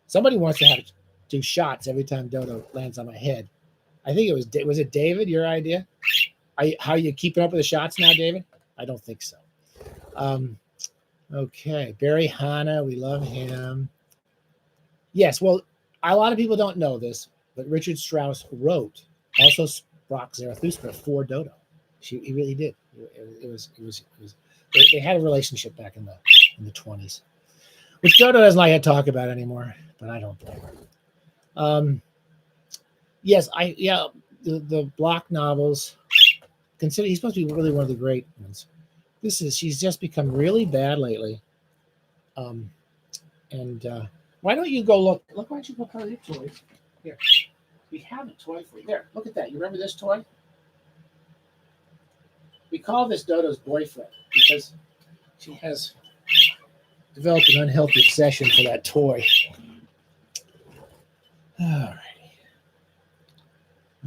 Somebody wants to do shots every time Dodo lands on my head. I think was it David, your idea? How are you keeping up with the shots now, David? I don't think so. Okay, Barry Hanna, we love him. Yes, well, a lot of people don't know this, but Richard Strauss wrote also Sprach Zarathustra for Dodo. He really did. They had a relationship back in the 20s, which Dodo doesn't like to talk about anymore, but I don't blame her. Yes, the Block novels. Consider he's supposed to be really one of the great ones. She's just become really bad lately. Why don't you go look? Why don't you look at your toys? Here, we have a toy for you. There, look at that. You remember this toy? We call this Dodo's boyfriend because she has developed an unhealthy obsession for that toy. All righty.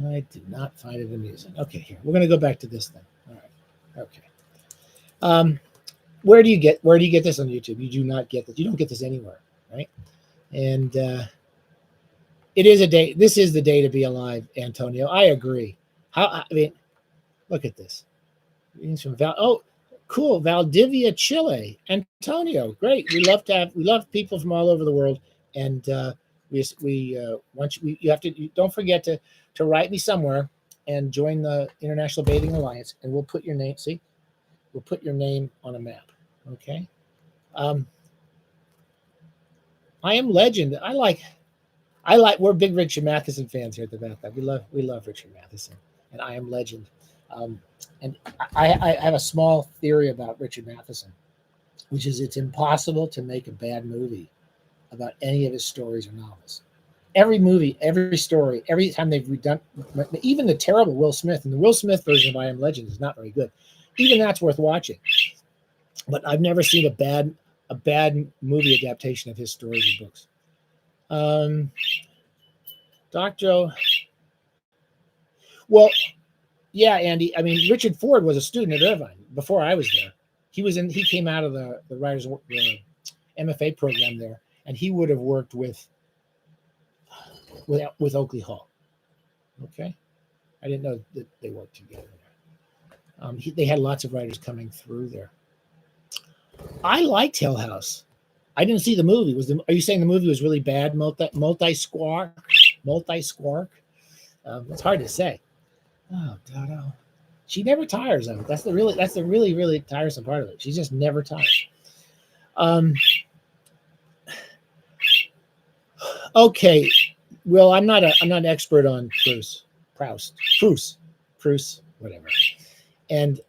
I did not find it amusing. Okay, here. We're going to go back to this thing. All right. Okay. Where do you get this on YouTube? You do not get this. You don't get this anywhere, right? And it is a day. This is the day to be alive, Antonio. I agree. Look at this. From cool, Valdivia, Chile. Antonio, great. We love people from all over the world, and don't forget to write me somewhere and join the International Bathing Alliance, and we'll put your name. See, we'll put your name on a map. Okay. I Am Legend. We're big Richard Matheson fans here at the Bathtub. We love Richard Matheson and I Am Legend. And I have a small theory about Richard Matheson, which is it's impossible to make a bad movie about any of his stories or novels. Every movie, every story, every time they've redone, even the terrible Will Smith, and the Will Smith version of I Am Legend is not very good. Even that's worth watching. But I've never seen a bad movie adaptation of his stories or books. Dr. Well, yeah, Andy. I mean, Richard Ford was a student at Irvine before I was there. He came out of the writers' MFA program there, and he would have worked with Oakley Hall. Okay, I didn't know that they worked together there. They had lots of writers coming through there. I liked Hill House. I didn't see the movie. Are you saying the movie was really bad? Multi-squark? It's hard to say. Oh, Dodo. She never tires of it. That's the really, really tiresome part of it. She just never tires. Okay. Well, I'm not an expert on Proust, whatever. And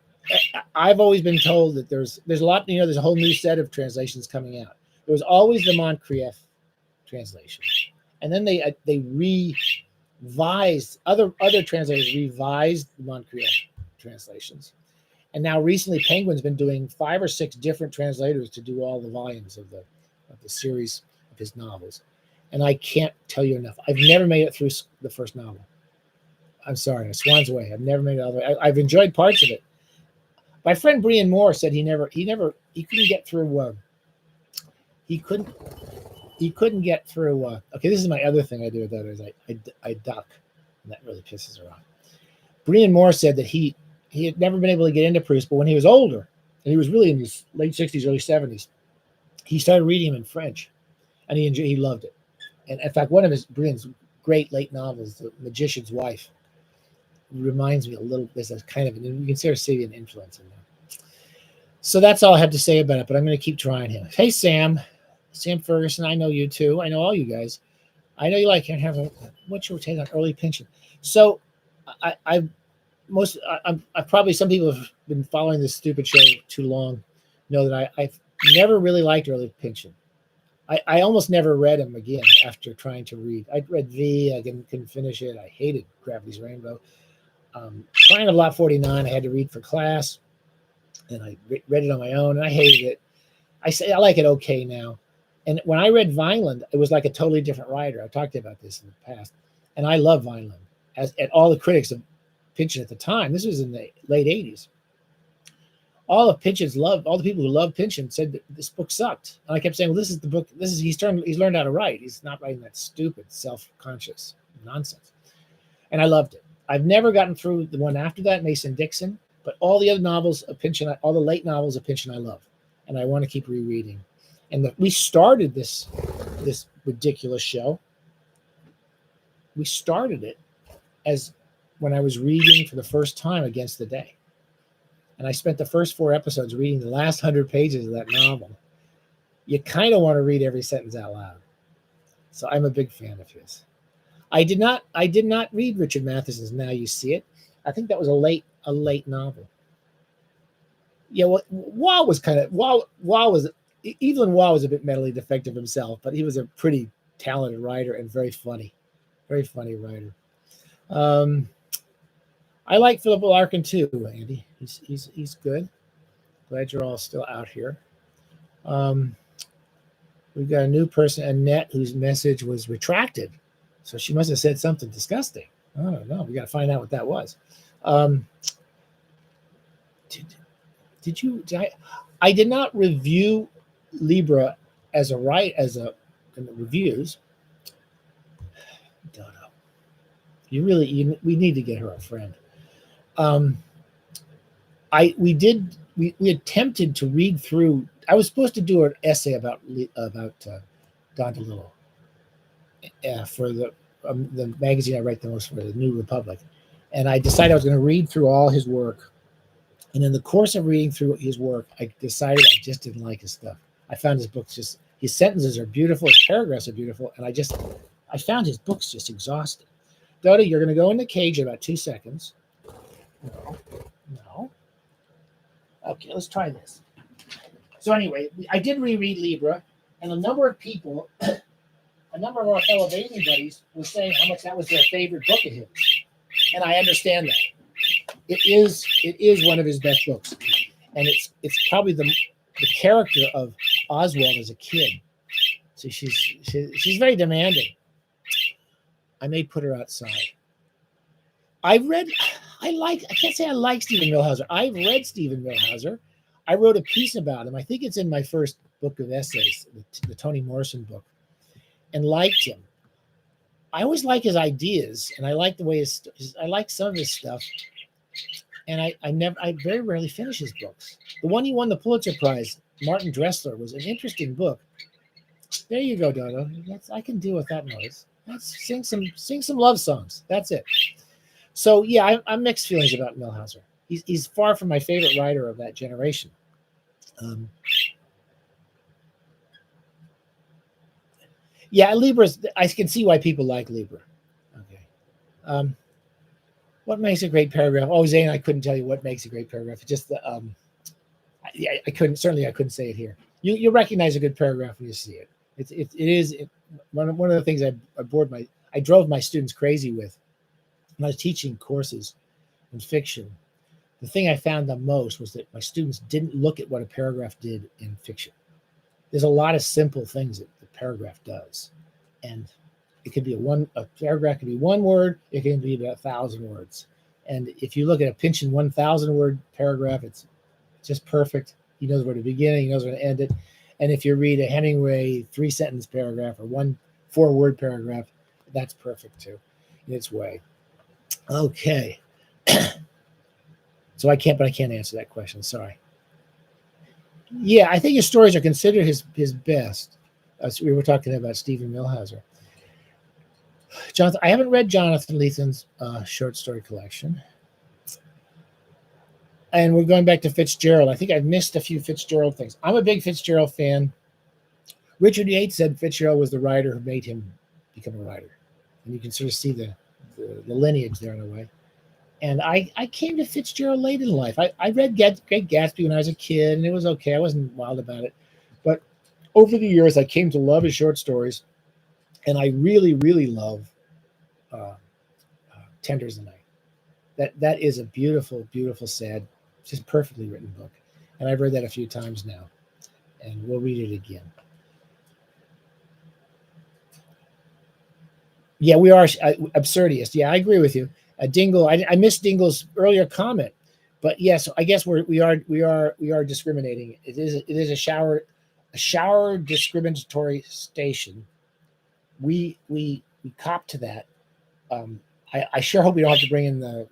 I've always been told that there's a lot, there's a whole new set of translations coming out. There was always the Moncrieff translation. And then they revised, other translators revised the Moncrieff translations. And now recently, Penguin's been doing 5 or 6 different translators to do all the volumes of the series of his novels. And I can't tell you enough. I've never made it through the first novel. I'm sorry, Swan's Way. I've never made it all the way. I've enjoyed parts of it. My friend Brian Moore said he couldn't get through. He couldn't get through. Okay, this is my other thing I do with that is I duck, and that really pisses her off. Brian Moore said that he had never been able to get into Proust, but when he was older, and he was really in his late 60s, early 70s, he started reading him in French, and he loved it. And in fact, one of Brian's great late novels, The Magician's Wife, reminds me a little. There's a kind of you can see an influence in there. So that's all I have to say about it. But I'm going to keep trying here. Hey, Sam Ferguson. I know you too. I know all you guys. I know you like what's your take on early pinching? So I probably some people have been following this stupid show too long. Know that I've never really liked early pinching. I almost never read him again after trying to read. I read V. I couldn't finish it. I hated Gravity's Rainbow. Triangle of Lot 49, I had to read for class, and I read it on my own, and I hated it. I like it okay now. And when I read Vineland, it was like a totally different writer. I've talked about this in the past, and I love Vineland. And all the critics of Pynchon at the time, this was in the late 80s, all the people who loved Pynchon said that this book sucked. And I kept saying, well, this is the book. He's learned how to write. He's not writing that stupid, self-conscious nonsense. And I loved it. I've never gotten through the one after that, Mason-Dixon, but all the other novels of Pynchon, all the late novels of Pynchon, I love, and I want to keep rereading. And we started this ridiculous show. We started it as when I was reading for the first time Against the Day. And I spent the first 4 episodes reading the last 100 pages of that novel. You kind of want to read every sentence out loud. So I'm a big fan of his. I did not read Richard Matheson's Now You See It. I think that was a late novel. Yeah, well, Evelyn Waugh was a bit mentally defective himself, but he was a pretty talented writer and very funny writer. I like Philip Larkin too, Andy. He's good. Glad you're all still out here. We've got a new person, Annette, whose message was retracted. So she must have said something disgusting. I don't know. We got to find out what that was. I did not review Libra in the reviews. Don't know. We need to get her a friend. We attempted to read through. I was supposed to do an essay about Don DeLillo for the magazine I write the most for, the New Republic, and I decided I was going to read through all his work. And in the course of reading through his work, I decided I just didn't like his stuff. I found his books his sentences are beautiful, his paragraphs are beautiful, and I found his books just exhausting. Doda, you're going to go in the cage in about 2 seconds. No. Okay, let's try this. So anyway, I did reread Libra, and a number of our fellow bathing buddies were saying how much that was their favorite book of his. And I understand that. It is one of his best books. And it's probably the character of Oswald as a kid. So she's very demanding. I may put her outside. I can't say I like Stephen Millhauser. I've read Stephen Millhauser. I wrote a piece about him. I think it's in my first book of essays, the Toni Morrison book, and liked him. I always like his ideas, and I like the way I like some of his stuff. And I very rarely finish his books. The one he won the Pulitzer Prize, Martin Dressler, was an interesting book. There you go, Dodo. I can deal with that noise. Let's sing some love songs. That's it. So yeah, I'm mixed feelings about Millhauser. He's far from my favorite writer of that generation. Yeah, Libra's. I can see why people like Libra. Okay. What makes a great paragraph? Oh, Zane, I couldn't tell you what makes a great paragraph. It's just the I couldn't say it here. You recognize a good paragraph when you see it. It is one of the things I drove my students crazy with when I was teaching courses in fiction the thing I found the most was that my students didn't look at what a paragraph did in fiction. There's a lot of simple things that the paragraph does, and it could be a paragraph can be one word, it can be about 1,000 words. And if you look at a Pynchon 1,000 word paragraph, it's just perfect. He knows where to begin, he knows where to end it. And if you read a Hemingway 3-sentence paragraph or 1 4-word paragraph, that's perfect too, in its way. Okay. So I can't answer that question. Sorry. Yeah, I think his stories are considered his best. We were talking about Stephen Milhauser. Jonathan, I haven't read Jonathan Letham's short story collection. And we're going back to Fitzgerald. I think I've missed a few Fitzgerald things. I'm a big Fitzgerald fan. Richard Yates said Fitzgerald was the writer who made him become a writer. And you can sort of see the lineage there in a way. And I came to Fitzgerald late in life. I read Great Gatsby when I was a kid, and it was okay. I wasn't wild about it. But over the years, I came to love his short stories. And I really, really love Tender as the Night. That is a beautiful, beautiful, sad, just perfectly written book. And I've read that a few times now. And we'll read it again. Yeah, we are absurdists. Yeah, I agree with you. Dingle, I missed Dingle's earlier comment, but yes, I guess we are discriminating. It is a shower discriminatory station. We cop to that. I sure hope we don't have to bring in the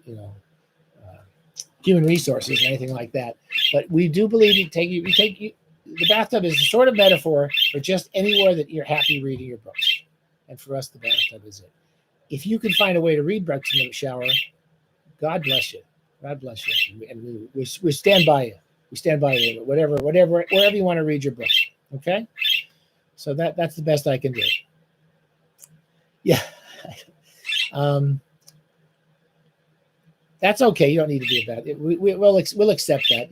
human resources or anything like that. But we do believe the bathtub is a sort of metaphor for just anywhere that you're happy reading your books. And for us, the bathtub is it. If you can find a way to read books in the shower, God bless you. God bless you. And we stand by you. We stand by you. Wherever you want to read your books. Okay? So that's the best I can do. Yeah. That's okay. You don't need to be about it. We'll accept that.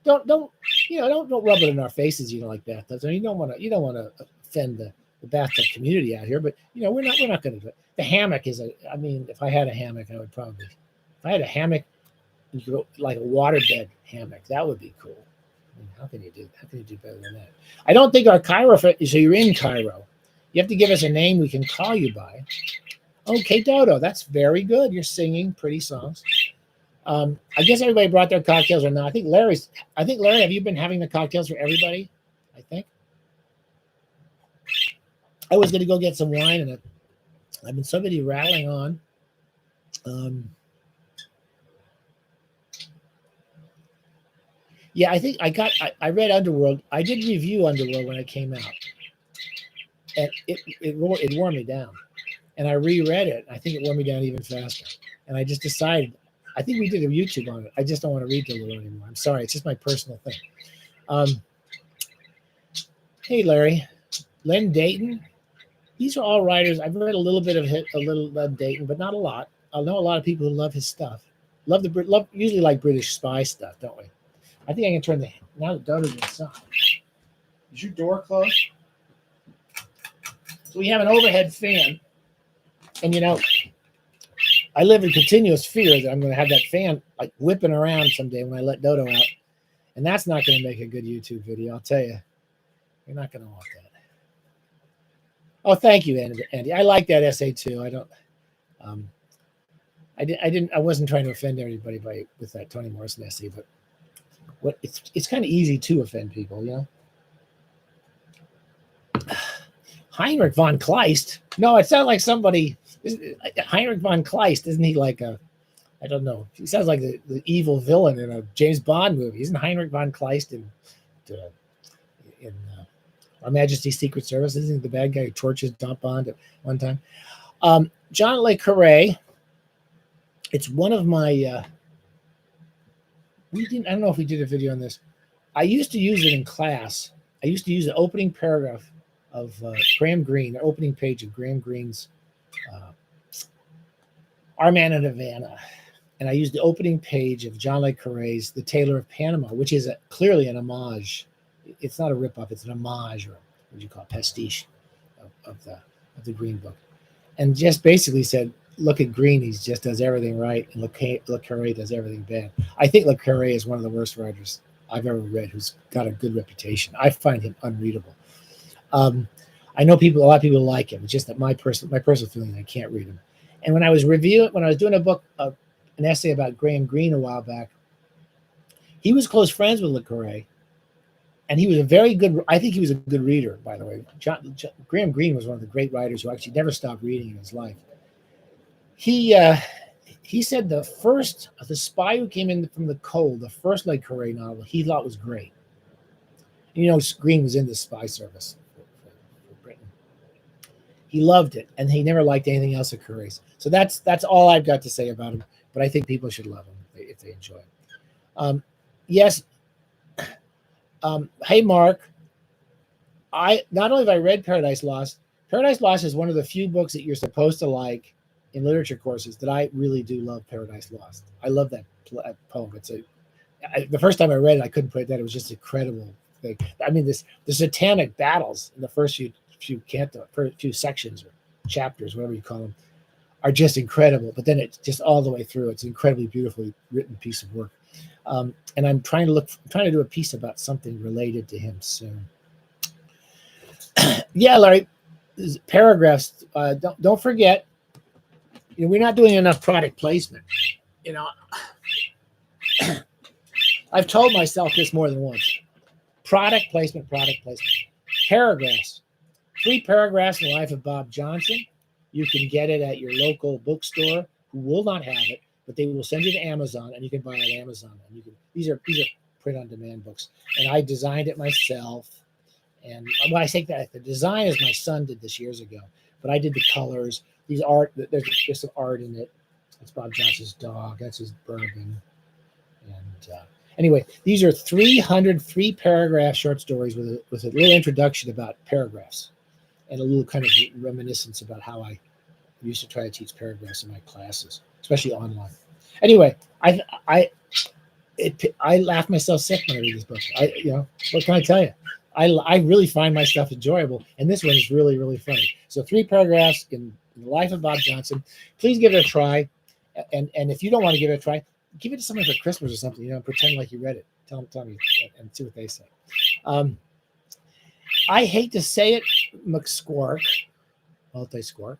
Don't rub it in our faces. You don't like bathtubs. I mean, you don't want to offend the bathtub community out here, but we're not going to do it. The hammock is if I had a hammock, I would probably, if I had a hammock, like a waterbed hammock, that would be cool. I mean, how can you do better than that? I don't think our Cairo, so you're in Cairo. You have to give us a name we can call you by. Okay, Dodo, that's very good. You're singing pretty songs. I guess everybody brought their cocktails or not. I think Larry, have you been having the cocktails for everybody? I think. I was going to go get some wine, and I've been so busy rattling on. Yeah, I think I read Underworld. I did review Underworld when it came out, and it wore me down. And I reread it. I think it wore me down even faster. And I just decided, I think we did a YouTube on it. I just don't want to read Underworld anymore. I'm sorry. It's just my personal thing. Hey, Larry. Len Dayton. These are all writers. I've read a little bit of Len Dayton, but not a lot. I know a lot of people who love his stuff. Usually like British spy stuff, don't we? I think I can turn now the Dodo's inside. Is your door closed? So we have an overhead fan. And I live in continuous fear that I'm going to have that fan like whipping around someday when I let Dodo out. And that's not going to make a good YouTube video, I'll tell you. You're not going to want that. Oh, thank you, Andy. I like that essay too. I wasn't trying to offend everybody with that Toni Morrison essay, but it's kind of easy to offend people, Heinrich von Kleist. No, it sounds like somebody. Heinrich von Kleist, isn't he like I don't know. He sounds like the evil villain in a James Bond movie. Isn't Heinrich von Kleist in Our Majesty's Secret Service? Isn't he the bad guy who tortures Bond at one time? John Le Carré. It's one of my. I don't know if we did a video on this. I used to use it in class. I used to use the opening paragraph of Graham Greene, the opening page of Graham Greene's Our Man in Havana. And I used the opening page of John Le Carré's The Tailor of Panama, which is clearly an homage. It's not a ripoff, it's an homage, or what do you call it, pastiche of the Green book. And just basically said, look at Green, he just does everything right, and Le Carre does everything bad. I think Le Carre is one of the worst writers I've ever read who's got a good reputation. I find him unreadable. Um, I know a lot of people like him. It's just that my personal feeling, I can't read him. And when I was doing a book, an essay about Graham Greene a while back, he was close friends with Le Carre, and he was a very good. I think he was a good reader, by the way. Graham Greene was one of the great writers who actually never stopped reading in his life. He said the Spy Who Came In From the Cold, the first Le Carre novel, he thought was great. You know, Greene was in the spy service for Britain. He loved it, and he never liked anything else at Carre's. So that's all I've got to say about him. But I think people should love him if they enjoy it. Yes. Hey, Mark. Not only have I read Paradise Lost. Paradise Lost is one of the few books that you're supposed to like in literature courses that I really do love. Paradise Lost. I love that poem. The first time I read it, I couldn't put it down. It was just incredible thing. I mean, the satanic battles in the first few sections or chapters, whatever you call them, are just incredible. But then it's just all the way through. It's an incredibly beautifully written piece of work. And I'm trying to do a piece about something related to him soon. Yeah, Larry, paragraphs. Don't forget, we're not doing enough product placement. I've told myself this more than once. Product placement. Paragraphs. 3 paragraphs in the life of Bob Johnson. You can get it at your local bookstore, who will not have it, but they will send you to Amazon, and you can buy it on Amazon. And these are print-on-demand books, and I designed it myself. And when I say that, the design is my son did this years ago, but I did the colors. There's some art in it. That's Bob Johnson's dog. That's his bourbon. And anyway, these are 303 paragraph short stories with a little introduction about paragraphs and a little kind of reminiscence about how I used to try to teach paragraphs in my classes, especially online. Anyway, I laugh myself sick when I read this book. What can I tell you? I really find my stuff enjoyable, and this one is really, really funny. So 3 paragraphs in the life of Bob Johnson. Please give it a try, and if you don't want to give it a try, give it to someone for Christmas or something. Pretend like you read it. Tell me, and see what they say. I hate to say it, McSquark, multi-squark.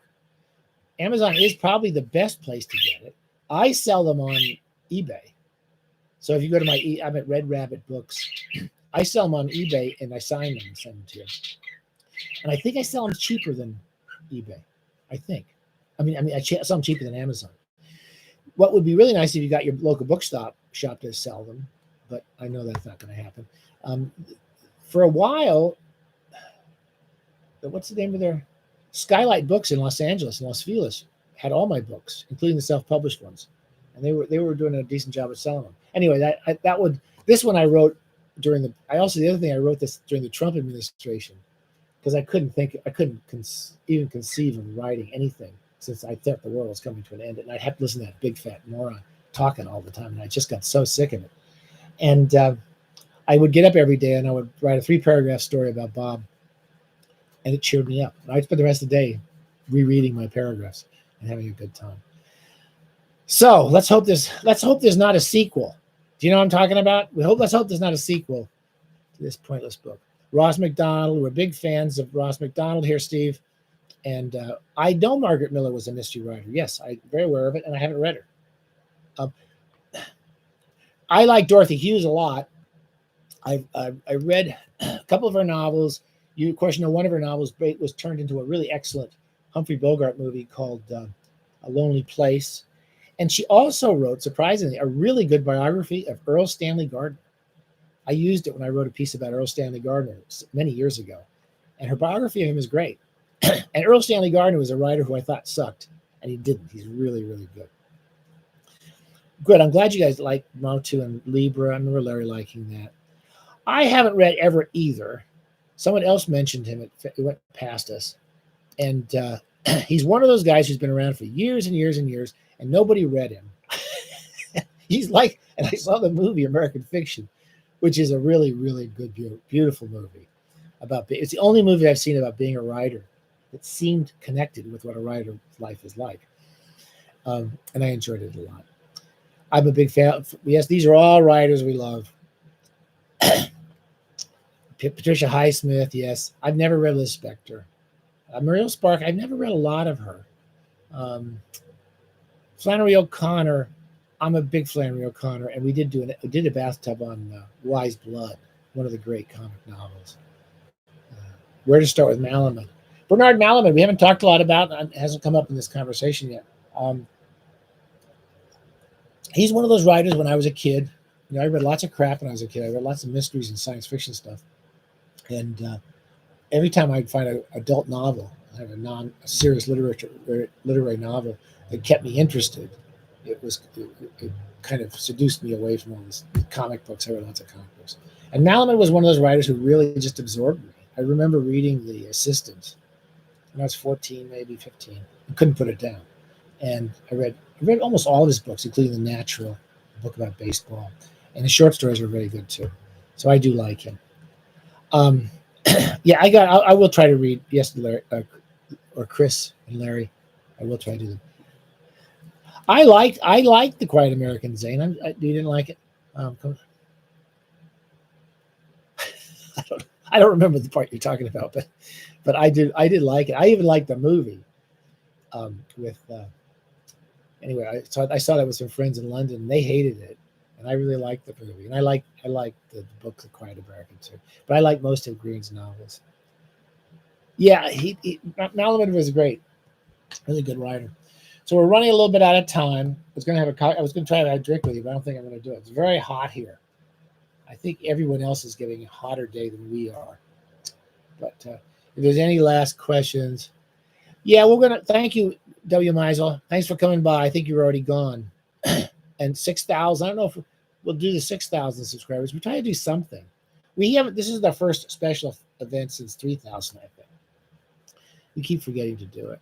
Amazon is probably the best place to get it. I sell them on eBay. So if you go to I'm at Red Rabbit Books. I sell them on eBay, and I sign them and send them to you. And I think I sell them cheaper than eBay. I think. I sell them cheaper than Amazon. What would be really nice if you got your local bookshop to sell them, but I know that's not going to happen. For a while, what's the name of their Skylight Books in Los Angeles, in Los Feliz, had all my books, including the self-published ones, and they were doing a decent job of selling them. Anyway, this one I wrote the other thing I wrote this during the Trump administration, because I couldn't even conceive of writing anything since I thought the world was coming to an end, and I'd have to listen to that big fat moron talking all the time, and I just got so sick of it. And I would get up every day and I would write a 3-paragraph story about Bob, and it cheered me up. And I'd spend the rest of the day rereading my paragraphs and having a good time. So let's hope there's not a sequel. Do you know what I'm talking about? Let's hope there's not a sequel to this pointless book. Ross McDonald, we're big fans of Ross McDonald here, Steve. And I know Margaret Miller was a mystery writer. Yes, I'm very aware of it, and I haven't read her. I like Dorothy Hughes a lot. I read a couple of her novels. You, of course, know one of her novels was turned into a really excellent Humphrey Bogart movie called A Lonely Place. And she also wrote, surprisingly, a really good biography of Earl Stanley Gardner. I used it when I wrote a piece about Earl Stanley Gardner many years ago. And her biography of him is great. And Earl Stanley Gardner was a writer who I thought sucked, and he didn't. He's really, really good. Good. I'm glad you guys like Motu and Libra. I remember Larry liking that. I haven't read Everett either. Someone else mentioned him. It went past us. And he's one of those guys who's been around for years and years and years, and nobody read him. He's like, and I saw the movie American Fiction, which is a really, really good, beautiful movie. It's the only movie I've seen about being a writer that seemed connected with what a writer's life is like. And I enjoyed it a lot. I'm a big fan. Yes, these are all writers we love. Patricia Highsmith, yes. I've never read Liz Spector. Muriel Spark, I've never read a lot of her. Um, Flannery O'Connor, I'm a big Flannery O'Connor, and we did a bathtub on Wise Blood, one of the great comic novels. Where to start with Malaman? Bernard Malaman, we haven't talked a lot about, hasn't come up in this conversation yet. He's one of those writers when I was a kid. I read lots of crap when I was a kid. I read lots of mysteries and science fiction stuff. And every time I'd find an adult novel, have a serious literary novel that kept me interested, it kind of seduced me away from all these comic books. I read lots of comic books. And Malaman was one of those writers who really just absorbed me. I remember reading The Assistant when I was 14, maybe 15. I couldn't put it down. And I read almost all of his books, including The Natural, a book about baseball. And his short stories are very good too. So I do like him. Yeah, I will try to read Larry, or Chris and Larry. I will try to do them. I liked The Quiet American, Zane. You didn't like it? I don't remember the part you're talking about, but I did like it. I even liked the movie. Anyway, I saw that with some friends in London, and they hated it, and I really liked the movie, and I liked the book The Quiet American too. But I like most of Green's novels. Yeah, Malaman was great, really good writer. So we're running a little bit out of time. I was going to try to have a drink with you, but I don't think I'm going to do it. It's very hot here. I think everyone else is getting a hotter day than we are. But if there's any last questions, yeah, we're gonna thank you, W. Meisel. Thanks for coming by. I think you're already gone. And 6,000. I don't know if we'll do the 6,000 subscribers. We try to do something. We haven't. This is the first special event since 3,000. I think we keep forgetting to do it.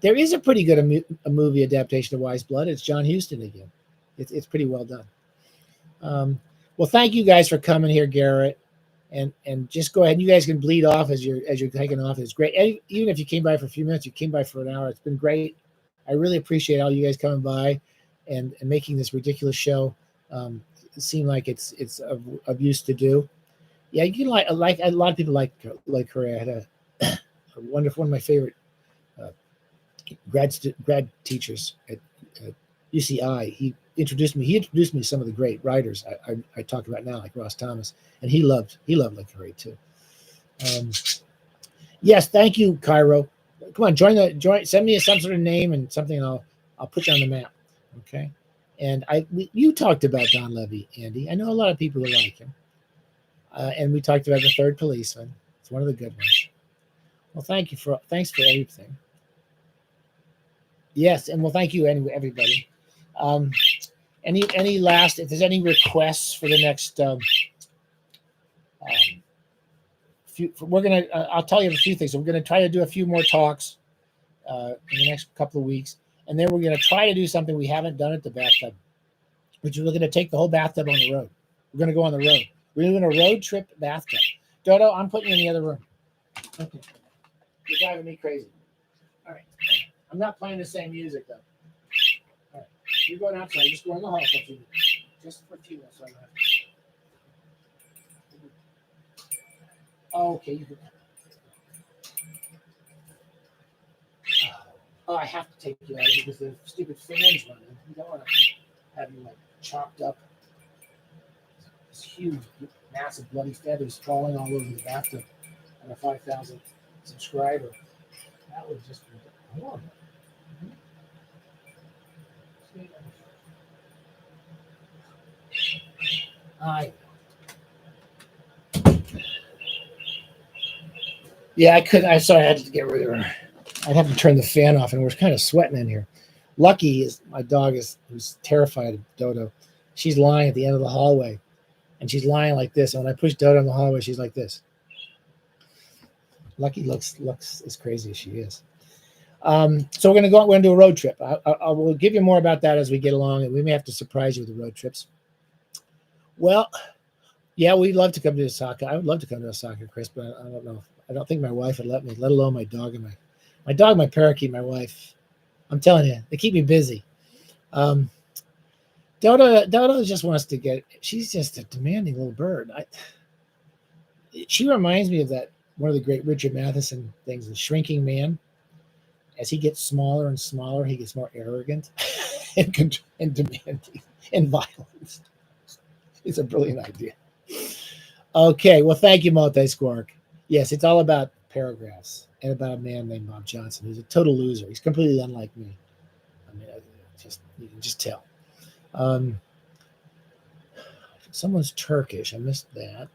There is a pretty good a movie adaptation of Wise Blood. It's John Huston again. It's pretty well done. Well, thank you guys for coming here, Garrett, and just go ahead. You guys can bleed off as you're taking off. It's great. Even if you came by for a few minutes, you came by for an hour. It's been great. I really appreciate all you guys coming by and making this ridiculous show seem like it's of use to do. Yeah, you can like a lot of people like her. I had a wonderful, one of my favorite grad teachers at UCI. He introduced me to some of the great writers I talk about now, like Ross Thomas, and he loved Le Carre too. Yes, thank you, Cairo. Come on, join. Send me some sort of name and something, and I'll put you on the map. Okay. And you talked about Don Levy, Andy. I know a lot of people who like him, and we talked about The Third Policeman. It's one of the good ones. Well, thanks for everything. Yes, and well, thank you, everybody. Any last? If there's any requests for the next, we're gonna. I'll tell you a few things. So we're gonna try to do a few more talks in the next couple of weeks, and then we're gonna try to do something we haven't done at the bathtub, which is we're gonna take the whole bathtub on the road. We're gonna go on the road. We're doing a road trip bathtub. Dodo, I'm putting you in the other room. Okay. You're driving me crazy. All right. I'm not playing the same music though. All right. You're going outside. Just go in the hall for a few minutes. Just for a few minutes. So okay. You can. Oh, I have to take you out of here because the stupid fan's running. You don't want to have you like chopped up. This huge, massive bloody feathers falling all over the bathtub on a 5,000 subscriber. That would just be horrible. Yeah, I couldn't. I'm sorry, I had to get rid of her. I'd have to turn the fan off, and we're kind of sweating in here. Lucky is my dog who's terrified of Dodo. She's lying at the end of the hallway, and she's lying like this. And when I push Dodo in the hallway, she's like this. Lucky looks as crazy as she is. So we're gonna do a road trip. I will give you more about that as we get along, and we may have to surprise you with the road trips. Well, yeah, we'd love to come to Osaka. I would love to come to Osaka, Chris, but I don't know. I don't think my wife would let me, let alone my dog and my dog, my parakeet, my wife. I'm telling you, they keep me busy. Dodo just wants to get. She's just a demanding little bird. She reminds me of that one of the great Richard Matheson things, The Shrinking Man. As he gets smaller and smaller, he gets more arrogant and demanding and violent. It's a brilliant idea. Okay, well, thank you, Multi-Squark. Yes, it's all about paragraphs and about a man named Bob Johnson, who's a total loser. He's completely unlike me. I mean, you can just tell. Someone's Turkish. I missed that.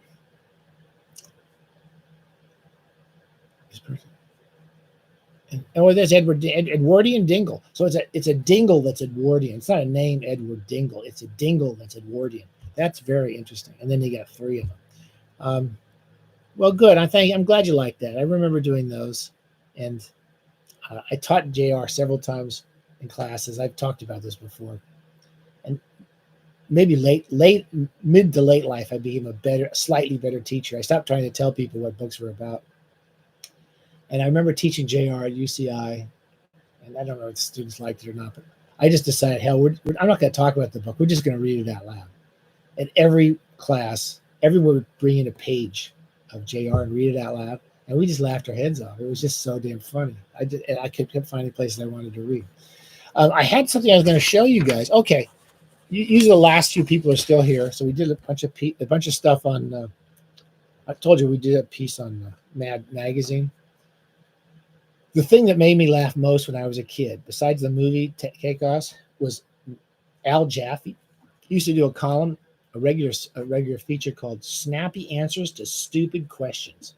There's Edwardian dingle. So it's a dingle that's Edwardian. It's not a name Edward Dingle. It's a dingle that's Edwardian. That's very interesting. And then you got 3 of them. Well, good. I'm glad you like that. I remember doing those, and I taught JR several times in classes. I've talked about this before, and maybe mid to late life, I became a slightly better teacher. I stopped trying to tell people what books were about. And I remember teaching JR at UCI, and I don't know if the students liked it or not, but I just decided, hell, I'm not going to talk about the book. We're just going to read it out loud. And every class, everyone would bring in a page of JR and read it out loud, and we just laughed our heads off. It was just so damn funny. I kept finding places I wanted to read. I had something I was going to show you guys. Okay, usually the last few people are still here, so we did a bunch of stuff on. I told you we did a piece on Mad Magazine. The thing that made me laugh most when I was a kid, besides the movie takeoffs, was Al Jaffe. He used to do a column, a regular feature called "Snappy Answers to Stupid Questions,"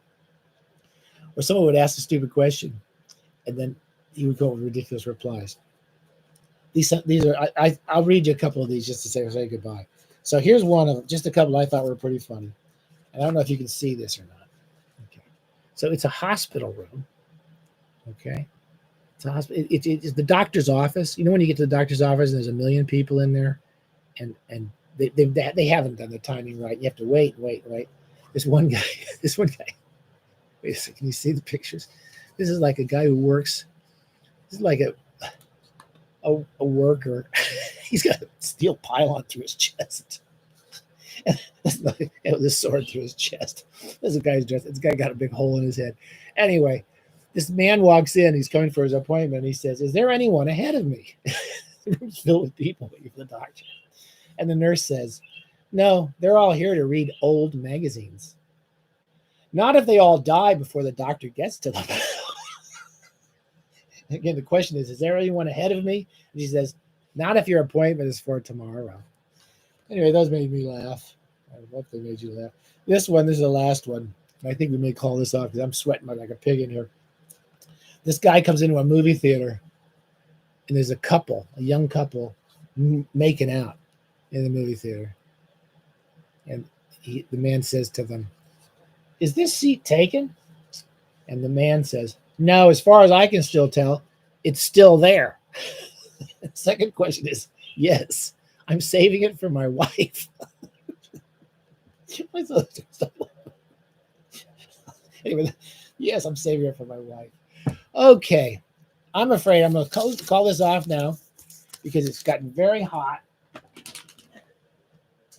where someone would ask a stupid question, and then he would go with ridiculous replies. These are I'll read you a couple of these just to say goodbye. So here's one of them, just a couple I thought were pretty funny. And I don't know if you can see this or not. Okay, so it's a hospital room. Okay, it's a hospital. It's the doctor's office. You know when you get to the doctor's office and there's a million people in there, and they haven't done the timing right. You have to wait. This one guy. Wait a second. Can you see the pictures? This is like a guy who works. This is like a worker. He's got a steel pylon through his chest. And this sword through his chest. There's a guy's dressed. This guy got a big hole in his head. Anyway, this man walks in. He's coming for his appointment. And he says, "Is there anyone ahead of me?" The room's filled with people waiting for the doctor. And the nurse says, "No, they're all here to read old magazines. Not if they all die before the doctor gets to them." Again, the question is there anyone ahead of me? And she says, "Not if your appointment is for tomorrow." Anyway, those made me laugh. I hope they made you laugh. This is the last one. I think we may call this off because I'm sweating like a pig in here. This guy comes into a movie theater, and there's a young couple, making out in the movie theater. And the man says to them, "Is this seat taken?" And the man says, "No, as far as I can still tell, it's still there." The second question is, "Yes, I'm saving it for my wife." Anyway, yes, I'm saving it for my wife. Okay, I'm afraid I'm going to call this off now because it's gotten very hot.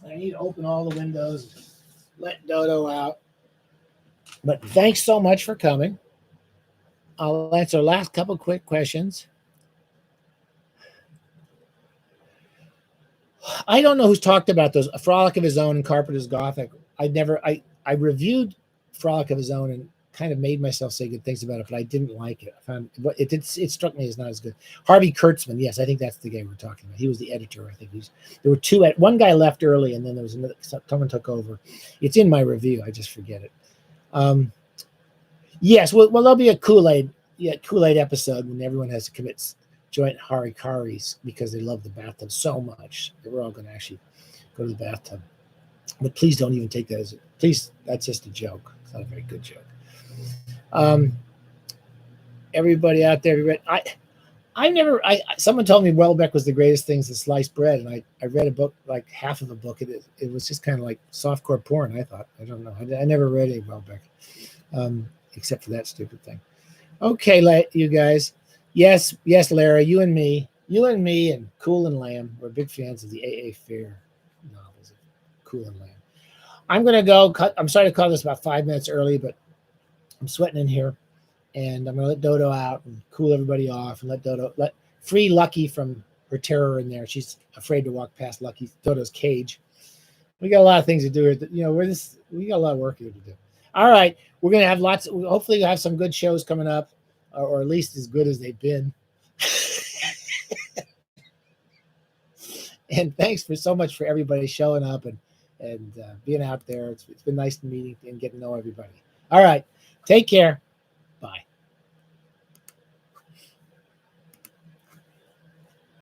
I need to open all the windows, let Dodo out. But thanks so much for coming. I'll answer the last couple quick questions. I don't know who's talked about those. A Frolic of His Own and Carpenter's Gothic. I reviewed Frolic of His Own and kind of made myself say good things about it, but I didn't like it. I found it struck me as not as good. Harvey Kurtzman, yes, I think that's the guy we're talking about. He was the editor. I think there were two. One guy left early, and then there was another. Someone took over. It's in my review. I just forget it. Yes, well, there'll be a Kool-Aid episode when everyone has to commit joint harikaris because they love the bathtub so much that we're all going to actually go to the bathtub. But please don't even take that as that's just a joke. It's not a very good joke. Everybody out there, someone told me Welbeck was the greatest thing since sliced bread, and I read a book, like half of a book. It was just kind of like softcore porn, I thought. I don't know. I never read a Welbeck, except for that stupid thing. Okay, you guys. Yes, yes, Lara, you and me, and Cool and Lamb. We're big fans of the A.A. Fair novels of Cool and Lamb. I'm gonna go. I'm sorry to call this about 5 minutes early, but I'm sweating in here, and I'm gonna let Dodo out and cool everybody off, and let free Lucky from her terror in there. She's afraid to walk past Dodo's cage. We got a lot of things to do here. You know, we got a lot of work here to do. All right, we're gonna have lots. Hopefully, we'll have some good shows coming up, or at least as good as they've been. And thanks for so much for everybody showing up and being out there. It's been nice meeting and getting to know everybody. All right, take care. Bye.